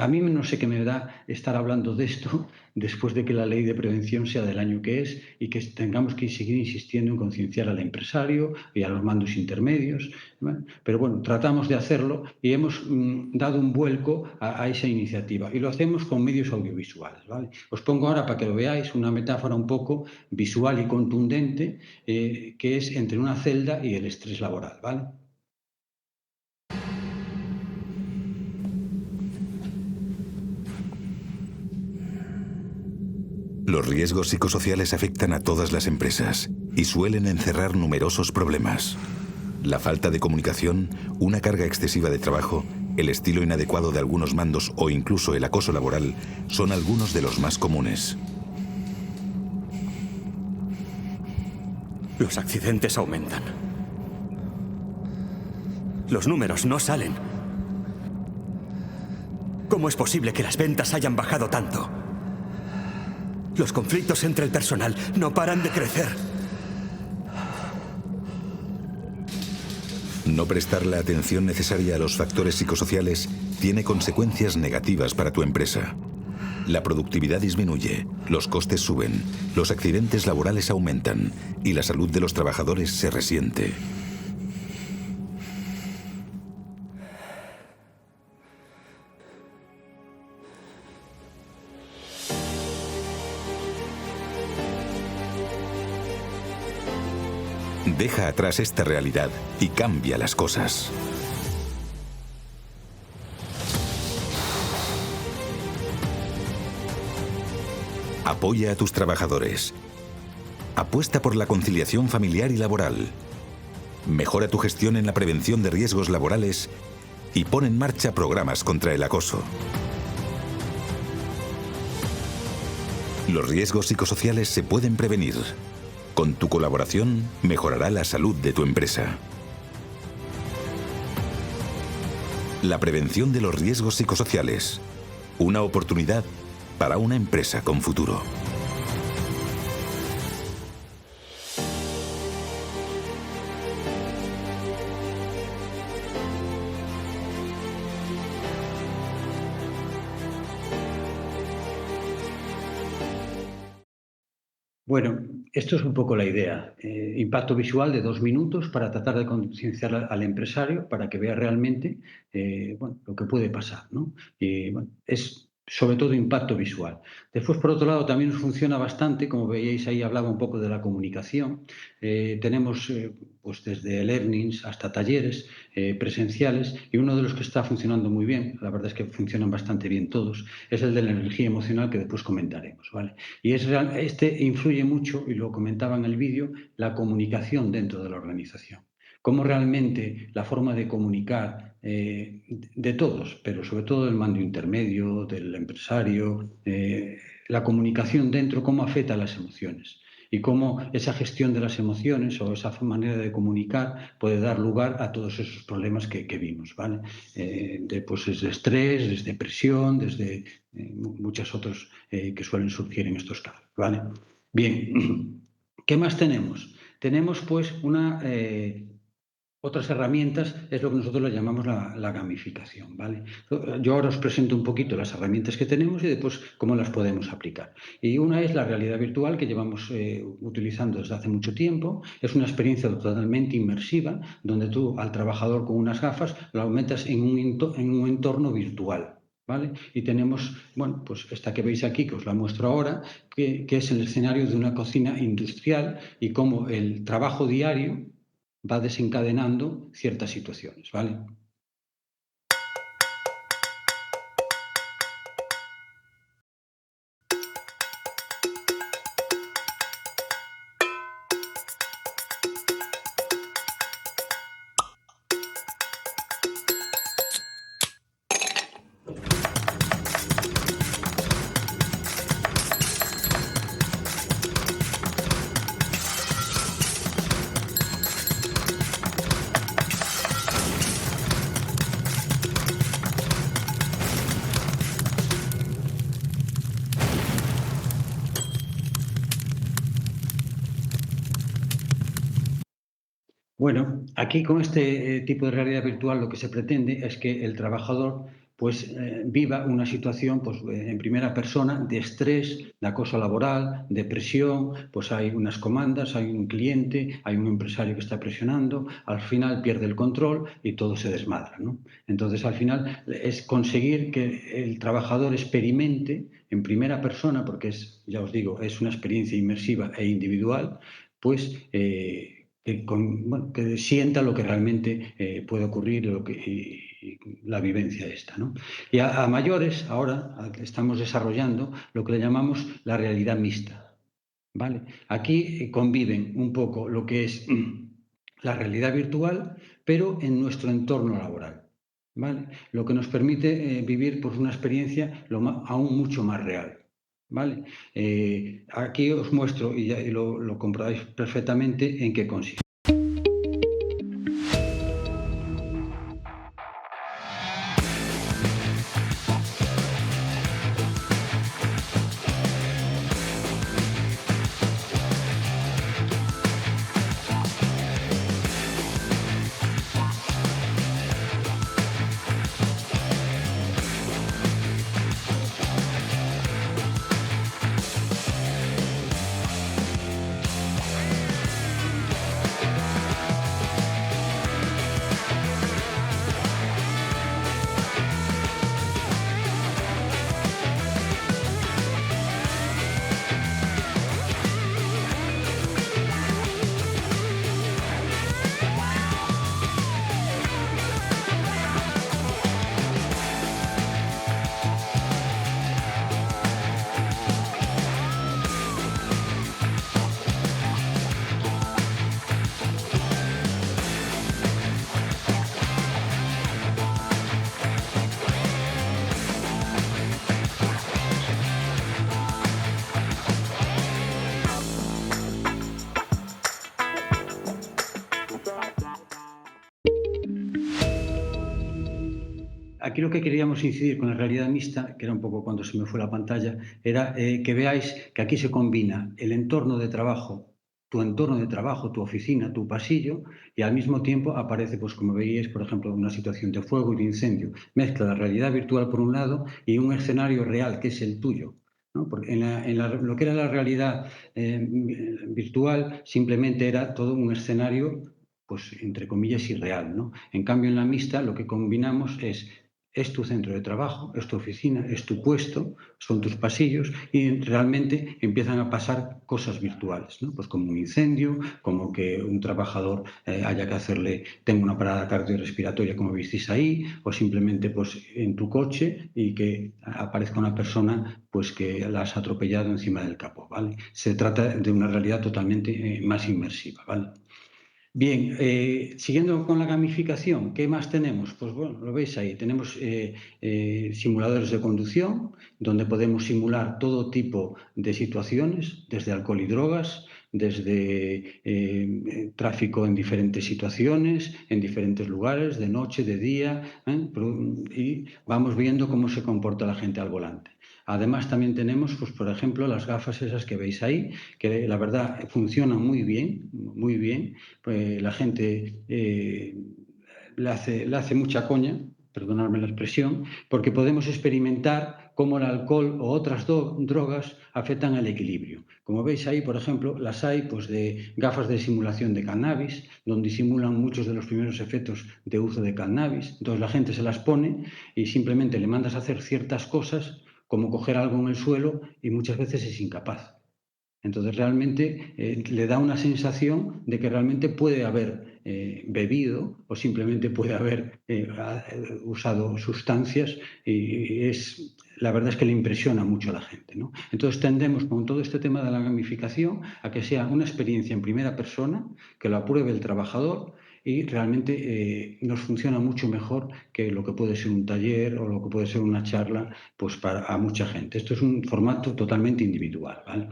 A mí no sé qué me da estar hablando de esto después de que la ley de prevención sea del año que es y que tengamos que seguir insistiendo en concienciar al empresario y a los mandos intermedios, ¿vale? Pero bueno, tratamos de hacerlo y hemos dado un vuelco a esa iniciativa y lo hacemos con medios audiovisuales, ¿vale? Os pongo ahora para que lo veáis una metáfora un poco visual y contundente que es entre una celda y el estrés laboral, ¿vale? Los riesgos psicosociales afectan a todas las empresas y suelen encerrar numerosos problemas. La falta de comunicación, una carga excesiva de trabajo, el estilo inadecuado de algunos mandos o incluso el acoso laboral son algunos de los más comunes. Los accidentes aumentan. Los números no salen. ¿Cómo es posible que las ventas hayan bajado tanto? Los conflictos entre el personal no paran de crecer. No prestar la atención necesaria a los factores psicosociales tiene consecuencias negativas para tu empresa. La productividad disminuye, los costes suben, los accidentes laborales aumentan y la salud de los trabajadores se resiente. Deja atrás esta realidad y cambia las cosas. Apoya a tus trabajadores. Apuesta por la conciliación familiar y laboral. Mejora tu gestión en la prevención de riesgos laborales y pon en marcha programas contra el acoso. Los riesgos psicosociales se pueden prevenir. Con tu colaboración, mejorará la salud de tu empresa. La prevención de los riesgos psicosociales. Una oportunidad para una empresa con futuro. Bueno, esto es un poco la idea. Impacto visual de 2 minutos para tratar de concienciar al empresario para que vea realmente bueno, lo que puede pasar, ¿no? Y bueno, es sobre todo impacto visual. Después, por otro lado, también nos funciona bastante, como veíais ahí hablaba un poco de la comunicación. Tenemos pues desde learnings hasta talleres presenciales y uno de los que está funcionando muy bien, la verdad es que funcionan bastante bien todos, es el de la energía emocional que después comentaremos, ¿vale? Y este influye mucho, y lo comentaba en el vídeo, la comunicación dentro de la organización. Cómo realmente la forma de comunicar de todos, pero sobre todo del mando intermedio, del empresario, la comunicación dentro, cómo afecta a las emociones y cómo esa gestión de las emociones o esa manera de comunicar puede dar lugar a todos esos problemas que vimos, ¿vale? Pues desde estrés, desde presión, desde muchos otros que suelen surgir en estos casos, ¿vale? Bien, ¿qué más tenemos? Tenemos pues otras herramientas, es lo que nosotros le llamamos la gamificación, ¿vale? Yo ahora os presento un poquito las herramientas que tenemos y después cómo las podemos aplicar. Y una es la realidad virtual que llevamos utilizando desde hace mucho tiempo. Es una experiencia totalmente inmersiva donde tú al trabajador con unas gafas lo aumentas en un entorno virtual, ¿vale? Y tenemos, bueno, pues esta que veis aquí, que os la muestro ahora, que es el escenario de una cocina industrial y cómo el trabajo diario va desencadenando ciertas situaciones, ¿vale? Bueno, aquí con este tipo de realidad virtual lo que se pretende es que el trabajador pues viva una situación pues, en primera persona de estrés, de acoso laboral, de presión, pues hay unas comandas, hay un cliente, hay un empresario que está presionando, al final pierde el control y todo se desmadra, ¿no? Entonces, al final es conseguir que el trabajador experimente en primera persona, porque es, ya os digo, es una experiencia inmersiva e individual, pues bueno, que sienta lo que realmente puede ocurrir y la vivencia esta, ¿no? Y a mayores, ahora estamos desarrollando lo que le llamamos la realidad mixta, ¿vale? Aquí conviven un poco lo que es la realidad virtual, pero en nuestro entorno laboral, ¿vale? Lo que nos permite vivir pues, una experiencia aún mucho más real. ¿Vale? Aquí os muestro y lo comprobáis perfectamente en qué consiste. Aquí lo que queríamos incidir con la realidad mixta, que era un poco cuando se me fue la pantalla, era que veáis que aquí se combina el entorno de trabajo, tu oficina, tu pasillo, y al mismo tiempo aparece, pues como veíais, por ejemplo, una situación de fuego y de incendio. Mezcla la realidad virtual por un lado y un escenario real, que es el tuyo, ¿no? Porque lo que era la realidad virtual simplemente era todo un escenario, pues entre comillas, irreal, ¿no? En cambio, en la mixta lo que combinamos es tu centro de trabajo, es tu oficina, es tu puesto, son tus pasillos y realmente empiezan a pasar cosas virtuales, ¿no? Pues como un incendio, como que un trabajador haya que tenga una parada cardiorrespiratoria como visteis ahí, o simplemente pues en tu coche y que aparezca una persona pues que la has atropellado encima del capó, ¿vale? Se trata de una realidad totalmente más inmersiva, ¿vale? Bien, siguiendo con la gamificación, ¿qué más tenemos? Pues bueno, lo veis ahí, tenemos simuladores de conducción, donde podemos simular todo tipo de situaciones, desde alcohol y drogas, desde tráfico en diferentes situaciones, en diferentes lugares, de noche, de día, y vamos viendo cómo se comporta la gente al volante. Además, también tenemos, pues, por ejemplo, las gafas esas que veis ahí, que la verdad funcionan muy bien, muy bien. Pues la gente le hace mucha coña, perdonadme la expresión, porque podemos experimentar cómo el alcohol o otras drogas afectan al equilibrio. Como veis ahí, por ejemplo, las hay pues, de gafas de simulación de cannabis, donde simulan muchos de los primeros efectos de uso de cannabis. Entonces la gente se las pone y simplemente le mandas a hacer ciertas cosas, como coger algo en el suelo, y muchas veces es incapaz. Entonces realmente le da una sensación de que realmente puede haber bebido o simplemente puede haber usado sustancias y la verdad es que le impresiona mucho a la gente, ¿no? Entonces tendemos con todo este tema de la gamificación a que sea una experiencia en primera persona, que lo apruebe el trabajador y realmente nos funciona mucho mejor que lo que puede ser un taller o lo que puede ser una charla pues a mucha gente. Esto es un formato totalmente individual, ¿vale?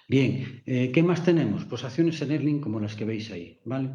Bien, ¿qué más tenemos? Pues acciones e-learning como las que veis ahí, ¿vale?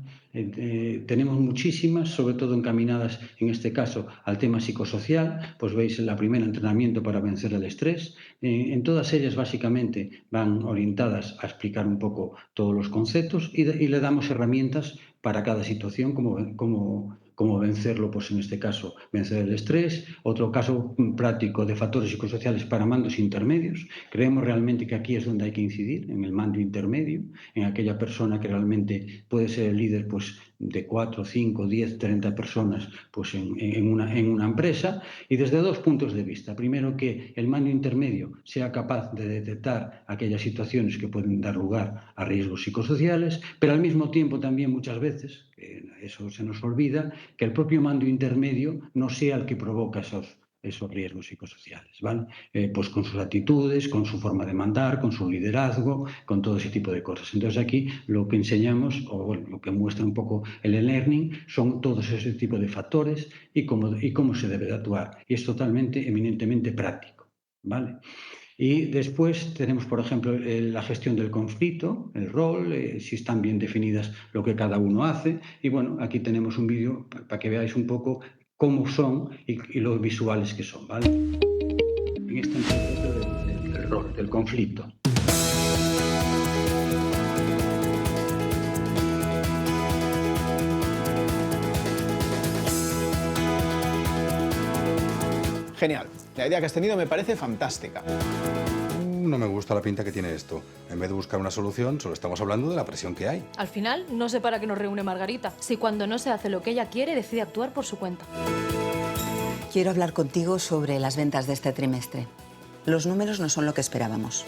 Tenemos muchísimas, sobre todo encaminadas, en este caso, al tema psicosocial. Pues veis la primera, entrenamiento para vencer el estrés. En todas ellas, básicamente, van orientadas a explicar un poco todos los conceptos y le damos herramientas para cada situación, como vencerlo, pues en este caso, vencer el estrés. Otro caso práctico de factores psicosociales para mandos intermedios. Creemos realmente que aquí es donde hay que incidir, en el mando intermedio, en aquella persona que realmente puede ser el líder, pues, de 4, 5, 10, 30 personas, pues, en una empresa, y desde dos puntos de vista. Primero, que el mando intermedio sea capaz de detectar aquellas situaciones que pueden dar lugar a riesgos psicosociales, pero al mismo tiempo también muchas veces, eso se nos olvida, que el propio mando intermedio no sea el que provoca esos riesgos psicosociales, ¿vale? Pues con sus actitudes, con su forma de mandar, con su liderazgo, con todo ese tipo de cosas. Entonces aquí lo que enseñamos, o bueno, lo que muestra un poco el e-learning, son todos ese tipo de factores y cómo se debe de actuar. Y es totalmente, eminentemente práctico, ¿vale? Y después tenemos, por ejemplo, la gestión del conflicto, el rol, si están bien definidas lo que cada uno hace. Y bueno, aquí tenemos un vídeo para que veáis un poco cómo son y los visuales que son, ¿vale? En este concepto del rol, del conflicto. Genial. La idea que has tenido me parece fantástica. No me gusta la pinta que tiene esto. En vez de buscar una solución, solo estamos hablando de la presión que hay. Al final, no sé para qué nos reúne Margarita, si cuando no se hace lo que ella quiere, decide actuar por su cuenta. Quiero hablar contigo sobre las ventas de este trimestre. Los números no son lo que esperábamos.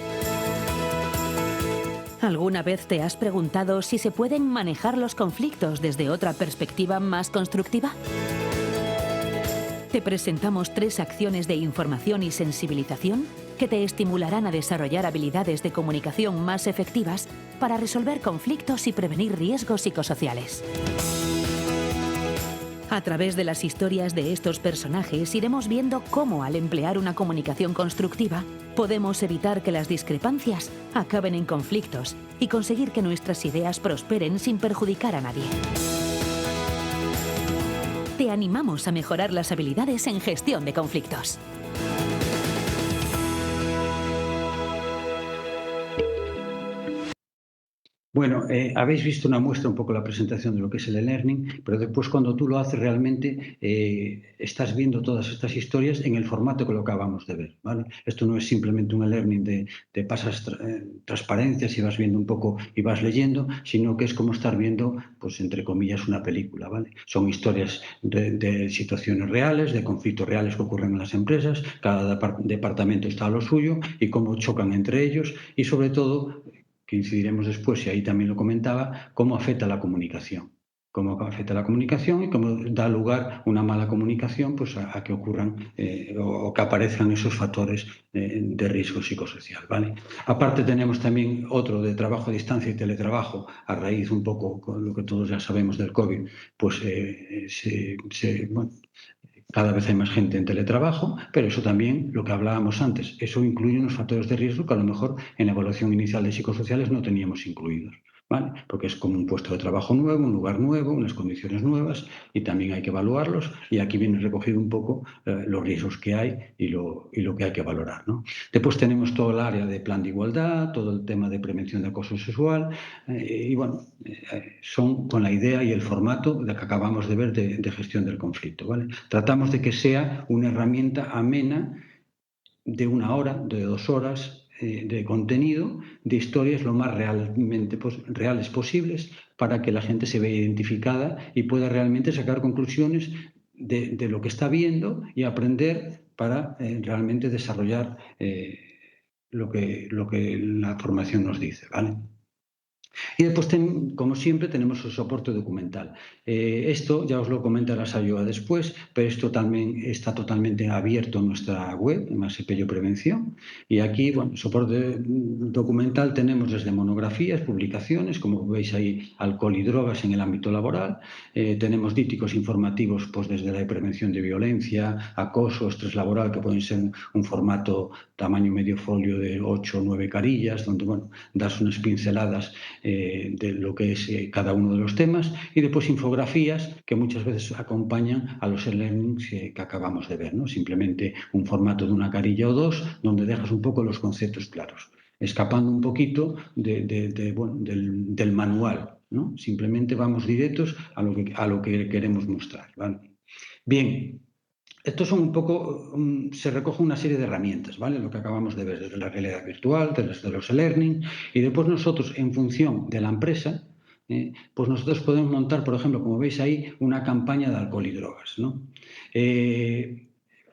¿Alguna vez te has preguntado si se pueden manejar los conflictos desde otra perspectiva más constructiva? Te presentamos 3 acciones de información y sensibilización que te estimularán a desarrollar habilidades de comunicación más efectivas para resolver conflictos y prevenir riesgos psicosociales. A través de las historias de estos personajes iremos viendo cómo, al emplear una comunicación constructiva, podemos evitar que las discrepancias acaben en conflictos y conseguir que nuestras ideas prosperen sin perjudicar a nadie. Te animamos a mejorar las habilidades en gestión de conflictos. Bueno, habéis visto una muestra, un poco la presentación de lo que es el e-learning, pero después cuando tú lo haces realmente estás viendo todas estas historias en el formato que lo acabamos de ver, ¿vale? Esto no es simplemente un e-learning de pasas transparencias y vas viendo un poco y vas leyendo, sino que es como estar viendo, pues entre comillas, una película, ¿vale? Son historias de situaciones reales, de conflictos reales que ocurren en las empresas, cada departamento está a lo suyo y cómo chocan entre ellos y sobre todo, que incidiremos después, y ahí también lo comentaba, cómo afecta la comunicación. Cómo afecta la comunicación y cómo da lugar una mala comunicación, pues a que ocurran o que aparezcan esos factores de riesgo psicosocial, ¿vale? Aparte tenemos también otro de trabajo a distancia y teletrabajo, a raíz un poco con lo que todos ya sabemos del COVID, pues bueno, cada vez hay más gente en teletrabajo, pero eso también, lo que hablábamos antes, eso incluye unos factores de riesgo que a lo mejor en la evaluación inicial de psicosociales no teníamos incluidos, ¿vale? Porque es como un puesto de trabajo nuevo, un lugar nuevo, unas condiciones nuevas y también hay que evaluarlos y aquí viene recogido un poco los riesgos que hay y lo que hay que valorar, ¿no? Después tenemos todo el área de plan de igualdad, todo el tema de prevención de acoso sexual y bueno, son con la idea y el formato de que acabamos de ver de gestión del conflicto, ¿vale? Tratamos de que sea una herramienta amena de 1 hora, de 2 horas de contenido, de historias lo más realmente reales posibles para que la gente se vea identificada y pueda realmente sacar conclusiones de lo que está viendo y aprender para realmente desarrollar lo que la formación nos dice, ¿vale? Y después, como siempre, tenemos el soporte documental. Esto ya os lo comentará Sayoa después, pero esto también está totalmente abierto en nuestra web, en Asepello Prevención. Y aquí, bueno, soporte documental tenemos desde monografías, publicaciones, como veis ahí, alcohol y drogas en el ámbito laboral. Tenemos dípticos informativos pues, desde la prevención de violencia, acoso, estrés laboral, que pueden ser un formato tamaño medio folio de 8 o 9 carillas, donde, bueno, das unas pinceladas de lo que es cada uno de los temas, y después infografías que muchas veces acompañan a los e-learnings que acabamos de ver, ¿no? Simplemente un formato de una carilla o dos donde dejas un poco los conceptos claros, escapando un poquito del manual, ¿no? Simplemente vamos directos a lo que queremos mostrar, ¿vale? Bien. Estos son un poco, se recoge una serie de herramientas, ¿vale? Lo que acabamos de ver desde la realidad virtual, desde los e-learning, y después nosotros, en función de la empresa, pues nosotros podemos montar, por ejemplo, como veis ahí, una campaña de alcohol y drogas, ¿no?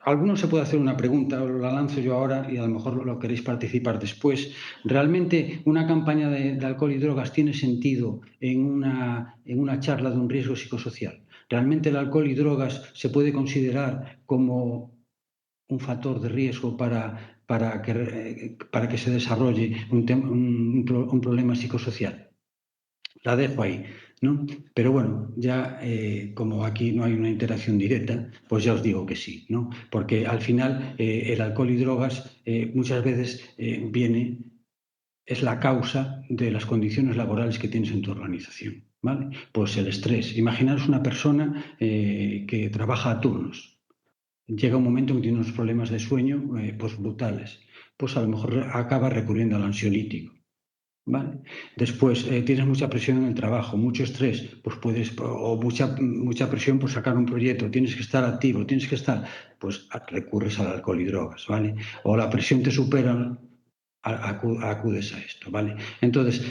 Algunos se puede hacer una pregunta, la lanzo yo ahora y a lo mejor lo queréis participar después. ¿Realmente una campaña de alcohol y drogas tiene sentido en una charla de un riesgo psicosocial? ¿Realmente el alcohol y drogas se puede considerar como un factor de riesgo para que se desarrolle un problema psicosocial? La dejo ahí, ¿no? Pero bueno, ya como aquí no hay una interacción directa, pues ya os digo que sí, ¿no? Porque al final el alcohol y drogas muchas veces es la causa de las condiciones laborales que tienes en tu organización, ¿vale? Pues el estrés. Imaginaros una persona que trabaja a turnos. Llega un momento en que tiene unos problemas de sueño pues brutales. Pues a lo mejor acaba recurriendo al ansiolítico, ¿vale? Después tienes mucha presión en el trabajo, mucho estrés, pues o mucha presión por sacar un proyecto, tienes que estar activo, pues recurres al alcohol y drogas, ¿vale? O la presión te supera, acudes a esto, ¿vale? Entonces,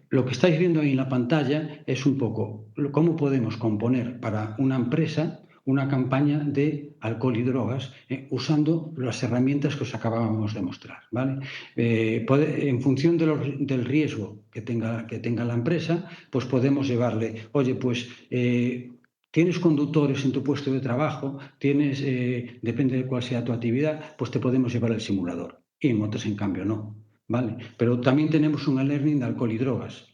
lo que estáis viendo ahí en la pantalla es un poco cómo podemos componer para una empresa una campaña de alcohol y drogas usando las herramientas que os acabábamos de mostrar, ¿vale? En función del riesgo que tenga la empresa, pues podemos llevarle, oye, pues tienes conductores en tu puesto de trabajo, depende de cuál sea tu actividad, pues te podemos llevar el simulador. Y en otras, en cambio, no, ¿vale? Pero también tenemos un e-learning de alcohol y drogas.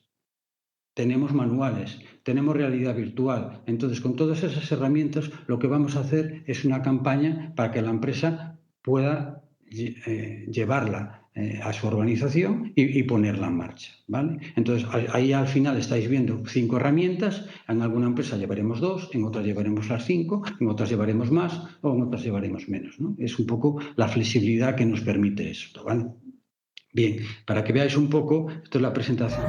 Tenemos manuales, tenemos realidad virtual. Entonces, con todas esas herramientas, lo que vamos a hacer es una campaña para que la empresa pueda llevarla a su organización y ponerla en marcha, ¿vale? Entonces, ahí al final estáis viendo 5 herramientas. En alguna empresa llevaremos 2, en otras llevaremos las 5, en otras llevaremos más o en otras llevaremos menos, ¿no? Es un poco la flexibilidad que nos permite esto, ¿vale? Bien, para que veáis un poco, esto es la presentación.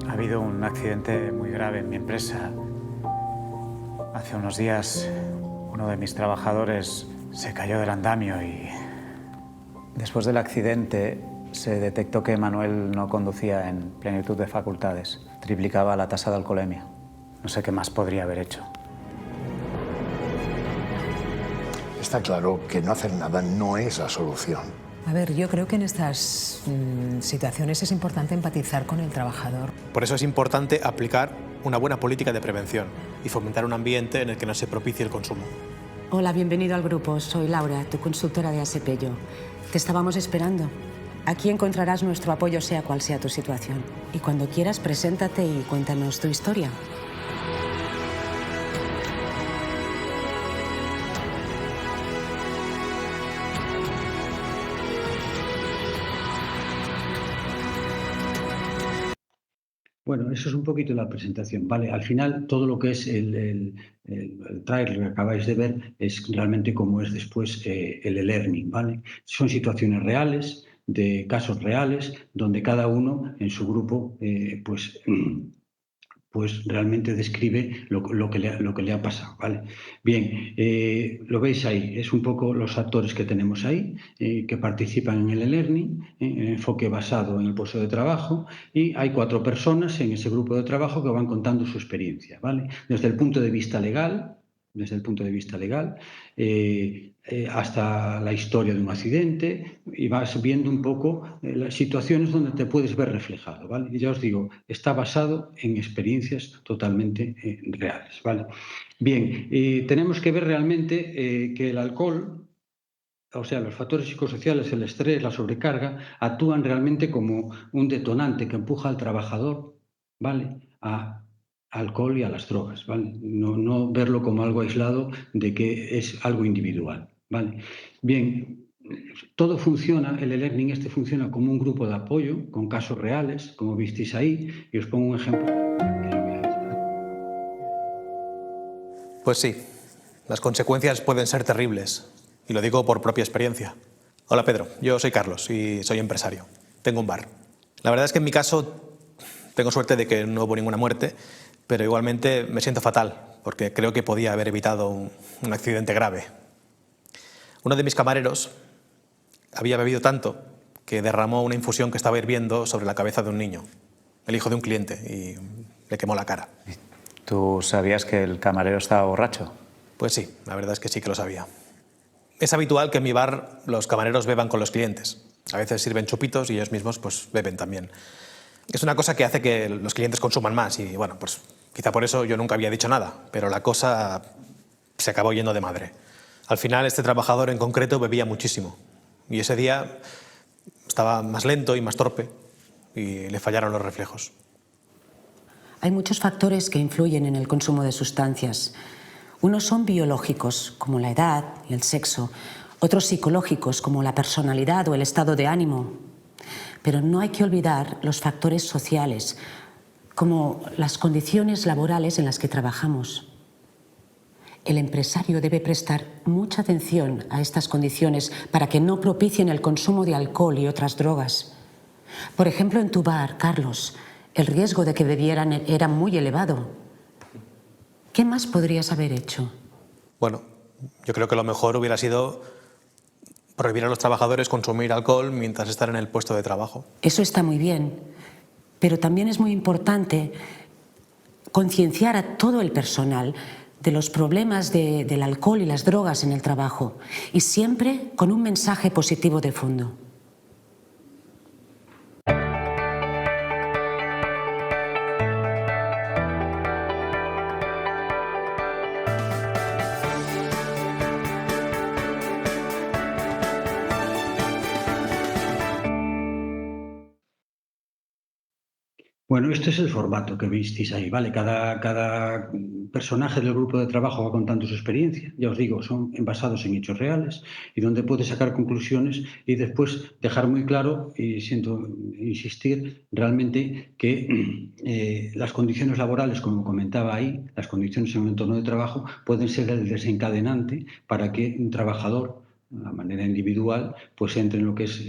Ha habido un accidente muy grave en mi empresa. Hace unos días uno de mis trabajadores se cayó del andamio y después del accidente se detectó que Manuel no conducía en plenitud de facultades. Triplicaba la tasa de alcoholemia. No sé qué más podría haber hecho. Está claro que no hacer nada no es la solución. A ver, yo creo que en estas situaciones es importante empatizar con el trabajador. Por eso es importante aplicar una buena política de prevención y fomentar un ambiente en el que no se propicie el consumo. Hola, bienvenido al grupo. Soy Laura, tu consultora de Asepello. Te estábamos esperando. Aquí encontrarás nuestro apoyo sea cual sea tu situación. Y cuando quieras, preséntate y cuéntanos tu historia. Bueno, eso es un poquito la presentación, ¿vale? Al final, todo lo que es el trailer que acabáis de ver es realmente como es después el e-learning, ¿vale? Son situaciones reales, de casos reales, donde cada uno en su grupo pues realmente describe lo que le ha pasado, ¿vale? Bien, lo veis ahí, es un poco los actores que tenemos ahí, que participan en el e-learning, el enfoque basado en el puesto de trabajo, y hay 4 personas en ese grupo de trabajo que van contando su experiencia, ¿vale? Desde el punto de vista legal, hasta la historia de un accidente, y vas viendo un poco las situaciones donde te puedes ver reflejado, ¿vale? Y ya os digo, está basado en experiencias totalmente reales, ¿vale? Bien, tenemos que ver realmente que el alcohol, o sea, los factores psicosociales, el estrés, la sobrecarga, actúan realmente como un detonante que empuja al trabajador, ¿vale?, a alcohol y a las drogas, ¿vale? No verlo como algo aislado de que es algo individual, ¿vale? Bien, todo funciona, el e-learning funciona como un grupo de apoyo con casos reales, como visteis ahí, y os pongo un ejemplo. Pues sí, las consecuencias pueden ser terribles, y lo digo por propia experiencia. Hola Pedro, yo soy Carlos y soy empresario. Tengo un bar. La verdad es que en mi caso tengo suerte de que no hubo ninguna muerte, pero igualmente me siento fatal, porque creo que podía haber evitado un accidente grave. Uno de mis camareros había bebido tanto que derramó una infusión que estaba hirviendo sobre la cabeza de un niño, el hijo de un cliente, y le quemó la cara. ¿Tú sabías que el camarero estaba borracho? Pues sí, la verdad es que sí que lo sabía. Es habitual que en mi bar los camareros beban con los clientes. A veces sirven chupitos y ellos mismos pues beben también. Es una cosa que hace que los clientes consuman más y, bueno, pues quizá por eso yo nunca había dicho nada, pero la cosa se acabó yendo de madre. Al final este trabajador en concreto bebía muchísimo y ese día estaba más lento y más torpe y le fallaron los reflejos. Hay muchos factores que influyen en el consumo de sustancias. Unos son biológicos, como la edad y el sexo. Otros psicológicos, como la personalidad o el estado de ánimo. Pero no hay que olvidar los factores sociales, como las condiciones laborales en las que trabajamos. El empresario debe prestar mucha atención a estas condiciones para que no propicien el consumo de alcohol y otras drogas. Por ejemplo, en tu bar, Carlos, el riesgo de que bebieran era muy elevado. ¿Qué más podrías haber hecho? Bueno, yo creo que lo mejor hubiera sido prohibir a los trabajadores consumir alcohol mientras están en el puesto de trabajo. Eso está muy bien, pero también es muy importante concienciar a todo el personal de los problemas del alcohol y las drogas en el trabajo, y siempre con un mensaje positivo de fondo. Bueno, este es el formato que visteis ahí, ¿vale? Cada personaje del grupo de trabajo va contando su experiencia. Ya os digo, son basados en hechos reales y donde puedes sacar conclusiones y después dejar muy claro, y siento insistir, realmente que las condiciones laborales, como comentaba ahí, las condiciones en el entorno de trabajo pueden ser el desencadenante para que un trabajador, de una manera individual, pues entre en lo que es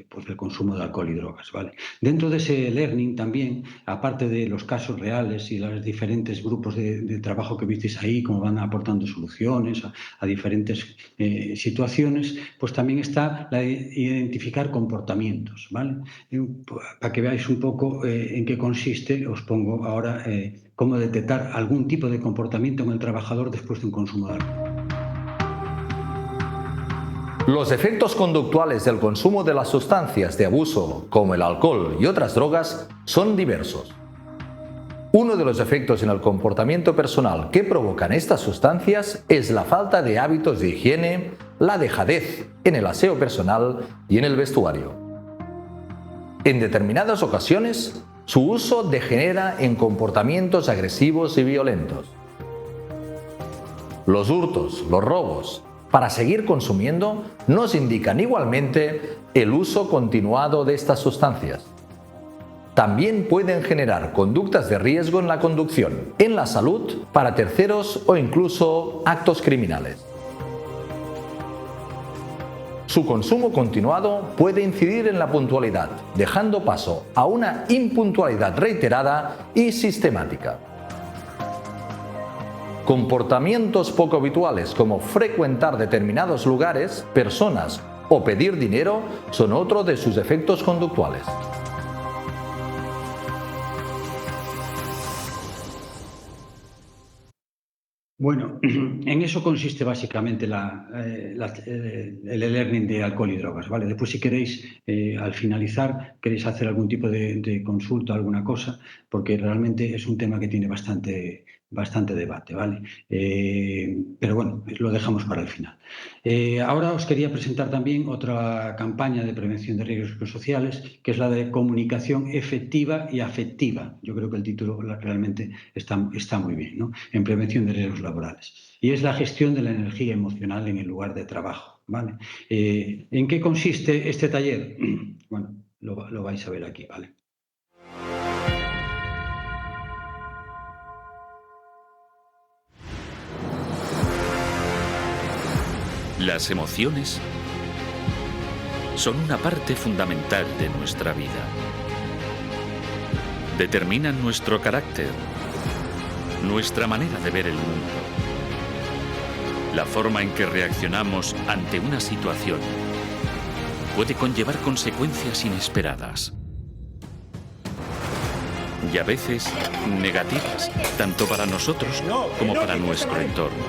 pues el consumo de alcohol y drogas, ¿vale? Dentro de ese learning también, aparte de los casos reales y los diferentes grupos de trabajo que visteis ahí, cómo van aportando soluciones a diferentes situaciones, pues también está la de identificar comportamientos, ¿vale? Para que veáis un poco en qué consiste, os pongo ahora cómo detectar algún tipo de comportamiento en el trabajador después de un consumo de alcohol. Los efectos conductuales del consumo de las sustancias de abuso, como el alcohol y otras drogas, son diversos. Uno de los efectos en el comportamiento personal que provocan estas sustancias es la falta de hábitos de higiene, la dejadez en el aseo personal y en el vestuario. En determinadas ocasiones, su uso degenera en comportamientos agresivos y violentos. Los hurtos, los robos, para seguir consumiendo, nos indican igualmente el uso continuado de estas sustancias. También pueden generar conductas de riesgo en la conducción, en la salud, para terceros o incluso actos criminales. Su consumo continuado puede incidir en la puntualidad, dejando paso a una impuntualidad reiterada y sistemática. Comportamientos poco habituales como frecuentar determinados lugares, personas o pedir dinero son otro de sus efectos conductuales. Bueno, en eso consiste básicamente el e-learning de alcohol y drogas, ¿vale? Después, si queréis, al finalizar, queréis hacer algún tipo de consulta, alguna cosa, porque realmente es un tema que tiene bastante debate, ¿vale? Pero bueno, lo dejamos para el final. Ahora os quería presentar también otra campaña de prevención de riesgos psicosociales, que es la de comunicación efectiva y afectiva. Yo creo que el título realmente está muy bien, ¿no? En prevención de riesgos laborales. Y es la gestión de la energía emocional en el lugar de trabajo, ¿vale? ¿En qué consiste este taller? Bueno, lo vais a ver aquí, ¿vale? Las emociones son una parte fundamental de nuestra vida. Determinan nuestro carácter, nuestra manera de ver el mundo, la forma en que reaccionamos ante una situación puede conllevar consecuencias inesperadas y a veces negativas, tanto para nosotros como para nuestro entorno.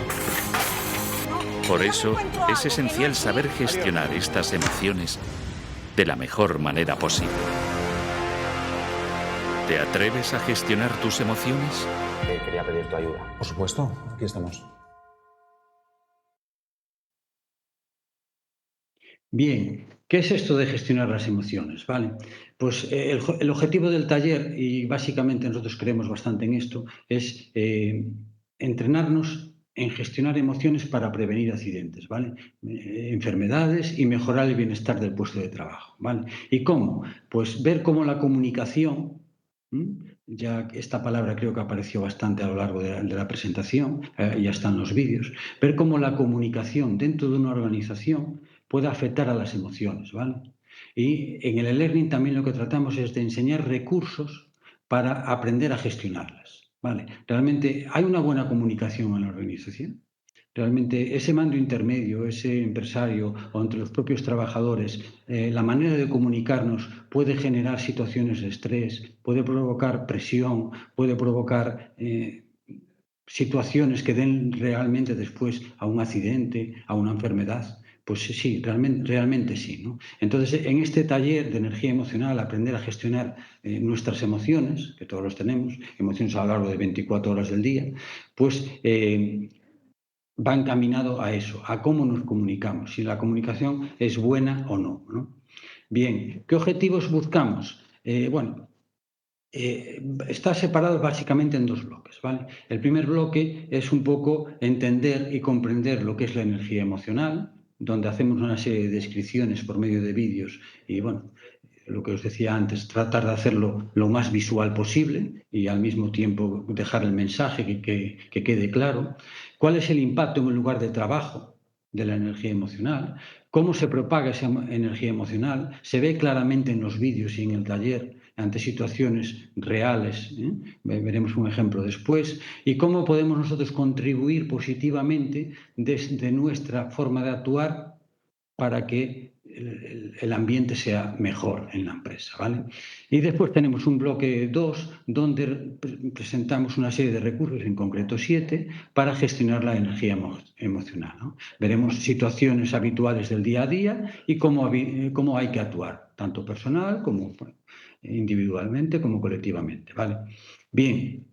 Por eso, es esencial saber gestionar estas emociones de la mejor manera posible. ¿Te atreves a gestionar tus emociones? Quería pedir tu ayuda. Por supuesto, aquí estamos. Bien, ¿qué es esto de gestionar las emociones? ¿Vale? Pues el objetivo del taller, y básicamente nosotros creemos bastante en esto, es entrenarnos en gestionar emociones para prevenir accidentes, ¿vale? Enfermedades y mejorar el bienestar del puesto de trabajo, ¿vale? ¿Y cómo? Pues ver cómo la comunicación, ya esta palabra creo que apareció bastante a lo largo de la presentación, ya están los vídeos, ver cómo la comunicación dentro de una organización puede afectar a las emociones, ¿vale? Y en el e-learning también lo que tratamos es de enseñar recursos para aprender a gestionarlas. Vale, realmente hay una buena comunicación en la organización. Realmente ese mando intermedio, ese empresario o entre los propios trabajadores, la manera de comunicarnos puede generar situaciones de estrés, puede provocar presión, puede provocar situaciones que den realmente después a un accidente, a una enfermedad. Pues sí, realmente sí, ¿no? Entonces, en este taller de energía emocional, aprender a gestionar nuestras emociones, que todos los tenemos, emociones a lo largo de 24 horas del día, pues va encaminado a eso, a cómo nos comunicamos, si la comunicación es buena o no, ¿no? Bien, ¿qué objetivos buscamos? Está separado básicamente en dos bloques, ¿vale? El primer bloque es un poco entender y comprender lo que es la energía emocional, donde hacemos una serie de descripciones por medio de vídeos y, bueno, lo que os decía antes, tratar de hacerlo lo más visual posible y al mismo tiempo dejar el mensaje que quede claro. ¿Cuál es el impacto en el lugar de trabajo de la energía emocional? ¿Cómo se propaga esa energía emocional? Se ve claramente en los vídeos y en el taller ante situaciones reales, veremos un ejemplo después, y cómo podemos nosotros contribuir positivamente desde nuestra forma de actuar para que el ambiente sea mejor en la empresa, ¿vale? Y después tenemos un bloque 2 donde presentamos una serie de recursos, en concreto 7, para gestionar la energía emocional, ¿no? Veremos situaciones habituales del día a día y cómo hay que actuar, tanto personal como individualmente como colectivamente, ¿vale? Bien,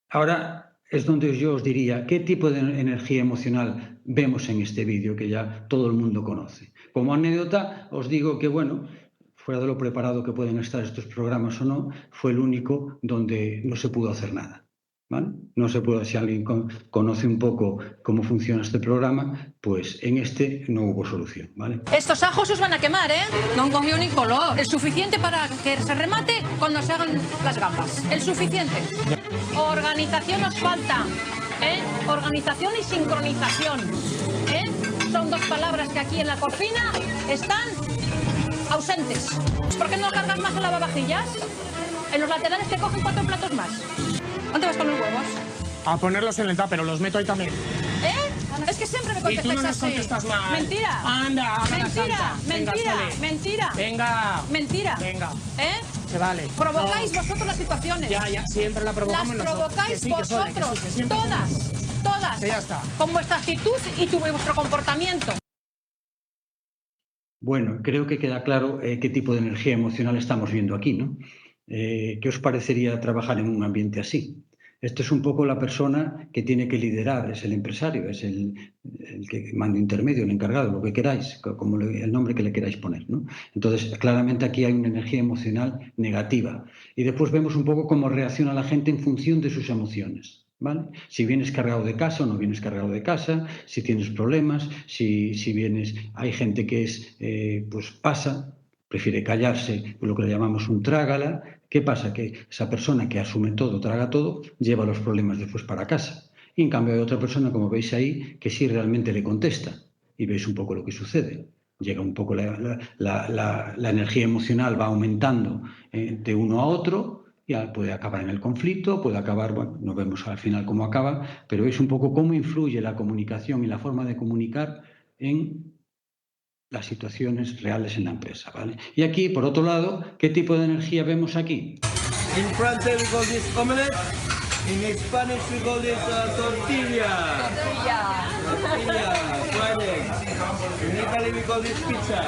ahora es donde yo os diría qué tipo de energía emocional vemos en este vídeo que ya todo el mundo conoce. Como anécdota os digo que, bueno, fuera de lo preparado que pueden estar estos programas o no, fue el único donde no se pudo hacer nada, ¿vale? No se pudo, si alguien conoce un poco cómo funciona este programa, pues en este no hubo solución, ¿vale? Estos ajos os van a quemar, ¿eh? No han cogido ni color. El suficiente para que se remate cuando se hagan las gambas. El suficiente. Organización os falta, ¿eh? Organización y sincronización, ¿eh? Son dos palabras que aquí en la cocina están ausentes. ¿Por qué no cargas más en lavavajillas? En los laterales te cogen 4 platos más. ¿Dónde vas con los huevos? A ponerlos en el tupper, pero los meto ahí también. Es que siempre me Y tú no contestas nos así. contestas mal. Mentira. Anda, haga la salsa. Venga, mentira, sale. mentira. Venga. Mentira. Venga. Se vale. Provocáis vosotros las situaciones. Ya, siempre la provocamos Las nosotros. provocáis Que sí, que sole, que vosotros. sí, que siempre Todas. Que ya está. Con vuestra actitud y vuestro comportamiento. Bueno, creo que queda claro qué tipo de energía emocional estamos viendo aquí, ¿no? ¿Qué os parecería trabajar en un ambiente así? Esto es un poco la persona que tiene que liderar, es el empresario, es el que mando intermedio, el encargado, lo que queráis, como el nombre que le queráis poner, ¿no? Entonces, claramente aquí hay una energía emocional negativa. Y después vemos un poco cómo reacciona la gente en función de sus emociones. ¿Vale? Si vienes cargado de casa o no vienes cargado de casa, si tienes problemas, si vienes... Hay gente que pues pasa, prefiere callarse, lo que le llamamos un trágala. ¿Qué pasa? Que esa persona que asume todo, traga todo, lleva los problemas después para casa. Y en cambio hay otra persona, como veis ahí, que sí realmente le contesta. Y veis un poco lo que sucede. Llega un poco la energía emocional, va aumentando de uno a otro. Ya puede acabar en el conflicto, puede acabar, bueno, no vemos al final cómo acaba, pero es un poco cómo influye la comunicación y la forma de comunicar en las situaciones reales en la empresa, ¿vale? Y aquí, por otro lado, ¿qué tipo de energía vemos aquí? In France we call this omelette. In Spanish we call this tortilla. Tortilla, fried egg. In Italy we call this pizza.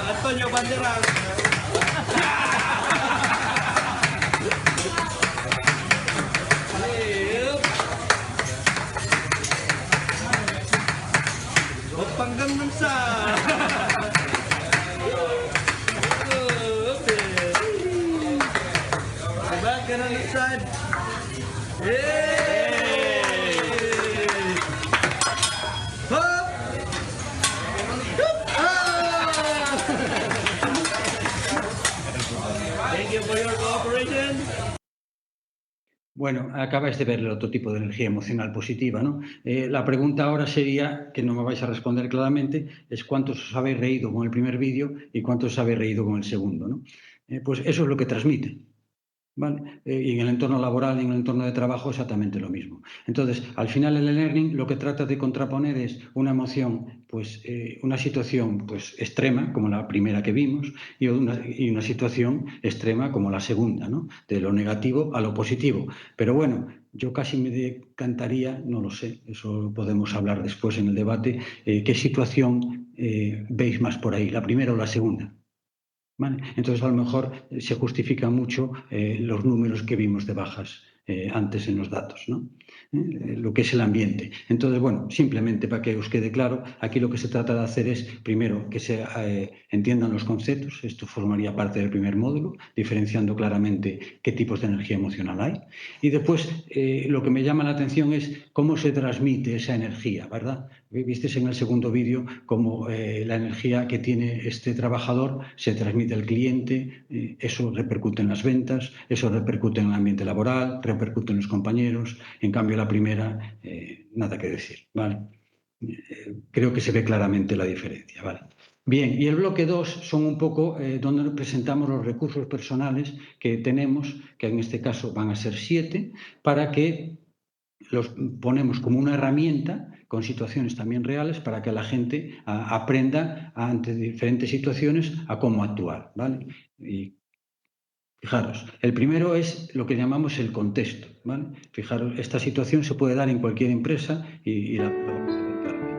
Antonio Banderas. Opang Gangnam Style. Back and on the side. Bueno, acabáis de ver el otro tipo de energía emocional positiva, ¿no? La pregunta ahora sería, que no me vais a responder claramente, es cuántos os habéis reído con el primer vídeo y cuántos os habéis reído con el segundo, ¿no? Pues eso es lo que transmite, ¿vale? Y en el entorno laboral y en el entorno de trabajo exactamente lo mismo. Entonces, al final el e-learning lo que trata de contraponer es una emoción, pues una situación pues extrema, como la primera que vimos, y una situación extrema como la segunda, ¿no? De lo negativo a lo positivo. Pero bueno, yo casi me decantaría, no lo sé, eso podemos hablar después en el debate, qué situación veis más por ahí, la primera o la segunda. ¿Vale? Entonces, a lo mejor se justifica mucho los números que vimos de bajas antes en los datos, ¿no? Lo que es el ambiente. Entonces, bueno, simplemente para que os quede claro, aquí lo que se trata de hacer es, primero, que se entiendan los conceptos. Esto formaría parte del primer módulo, diferenciando claramente qué tipos de energía emocional hay. Y después, lo que me llama la atención es cómo se transmite esa energía, ¿verdad? Visteis en el segundo vídeo cómo la energía que tiene este trabajador se transmite al cliente, eso repercute en las ventas, eso repercute en el ambiente laboral, repercute en los compañeros. En cambio, la primera, nada que decir, ¿vale? Creo que se ve claramente la diferencia, ¿vale? Bien, y el bloque 2 son un poco donde presentamos los recursos personales que tenemos, que en este caso van a ser 7, para que los ponemos como una herramienta con situaciones también reales para que la gente aprenda ante diferentes situaciones a cómo actuar, ¿vale? Y fijaros, el primero es lo que llamamos el contexto, ¿vale? Fijaros, esta situación se puede dar en cualquier empresa y la vamos a ver claramente.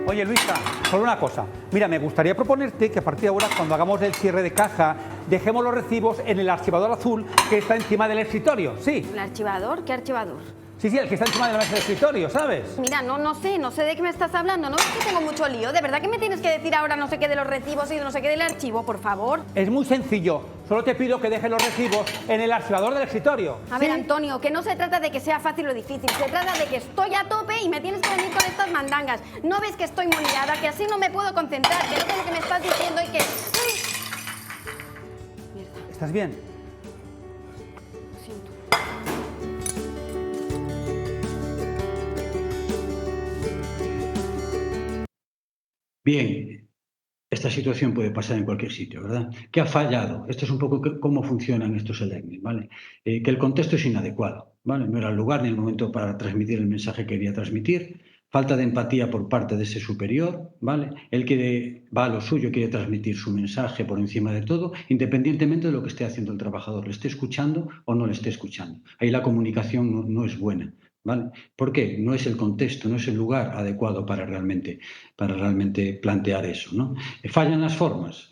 Oye, Luisa, solo una cosa. Mira, me gustaría proponerte que a partir de ahora, cuando hagamos el cierre de caja, dejemos los recibos en el archivador azul que está encima del escritorio. Sí. ¿El archivador? ¿Qué archivador? Sí, el que está encima de la mesa del escritorio, ¿sabes? Mira, no sé de qué me estás hablando. No es que tengo mucho lío. ¿De verdad que me tienes que decir ahora no sé qué de los recibos y no sé qué del archivo, por favor? Es muy sencillo. Solo te pido que dejes los recibos en el archivador del escritorio. A ver, Antonio, que no se trata de que sea fácil o difícil. Se trata de que estoy a tope y me tienes que venir con estas mandangas. ¿No ves que estoy muy liada? Que así no me puedo concentrar. Que no sé lo que me estás diciendo y que... Mierda. ¿Estás bien? Lo siento. Bien, esta situación puede pasar en cualquier sitio, ¿verdad? ¿Qué ha fallado? Esto es un poco cómo funcionan estos e-learning, ¿vale? Que el contexto es inadecuado, ¿vale? No era el lugar ni el momento para transmitir el mensaje que quería transmitir. Falta de empatía por parte de ese superior, ¿vale? Él va a lo suyo, quiere transmitir su mensaje por encima de todo, independientemente de lo que esté haciendo el trabajador, le esté escuchando o no le esté escuchando. Ahí la comunicación no es buena, ¿vale? ¿Por qué? No es el contexto, no es el lugar adecuado para realmente plantear eso, ¿no? Fallan las formas,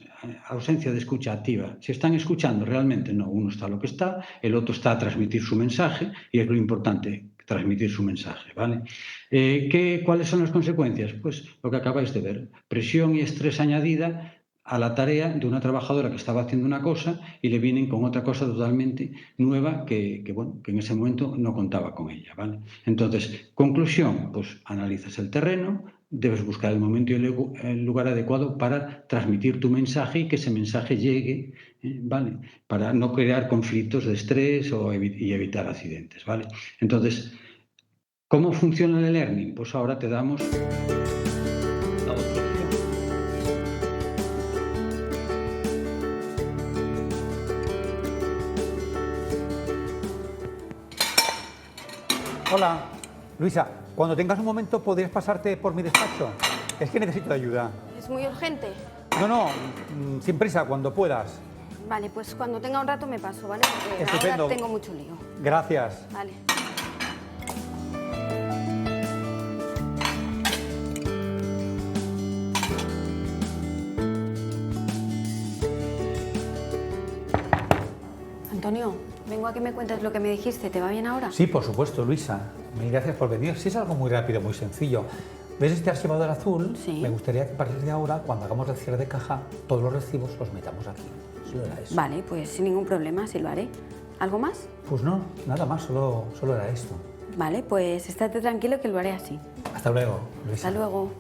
ausencia de escucha activa. ¿Se están escuchando realmente? No, uno está a lo que está, el otro está a transmitir su mensaje y es lo importante, transmitir su mensaje, ¿vale? ¿Cuáles son las consecuencias? Pues lo que acabáis de ver, presión y estrés añadida a la tarea de una trabajadora que estaba haciendo una cosa y le vienen con otra cosa totalmente nueva que en ese momento no contaba con ella, ¿vale? Entonces, conclusión, pues analizas el terreno, debes buscar el momento y el lugar adecuado para transmitir tu mensaje y que ese mensaje llegue, ¿vale? Para no crear conflictos de estrés y evitar accidentes, ¿vale? Entonces, ¿cómo funciona el e-learning? Pues ahora te damos la otra opción. Hola, Luisa, cuando tengas un momento podrías pasarte por mi despacho. Es que necesito ayuda. ¿Es muy urgente? No, sin prisa, cuando puedas. Vale, pues cuando tenga un rato me paso, ¿vale? Porque Estupendo. ahora tengo mucho lío. Gracias. Vale. Antonio, vengo a que me cuentes lo que me dijiste. ¿Te va bien ahora? Sí, por supuesto, Luisa. Mil gracias por venir. Sí, es algo muy rápido, muy sencillo. ¿Ves este archivador azul? Sí. Me gustaría que a partir de ahora, cuando hagamos el cierre de caja, todos los recibos los metamos aquí. Solo era eso. Vale, pues sin ningún problema, sí lo haré. ¿Algo más? Pues no, nada más, solo era esto. Vale, pues estate tranquilo que lo haré así. Hasta luego, Luisa. Hasta luego.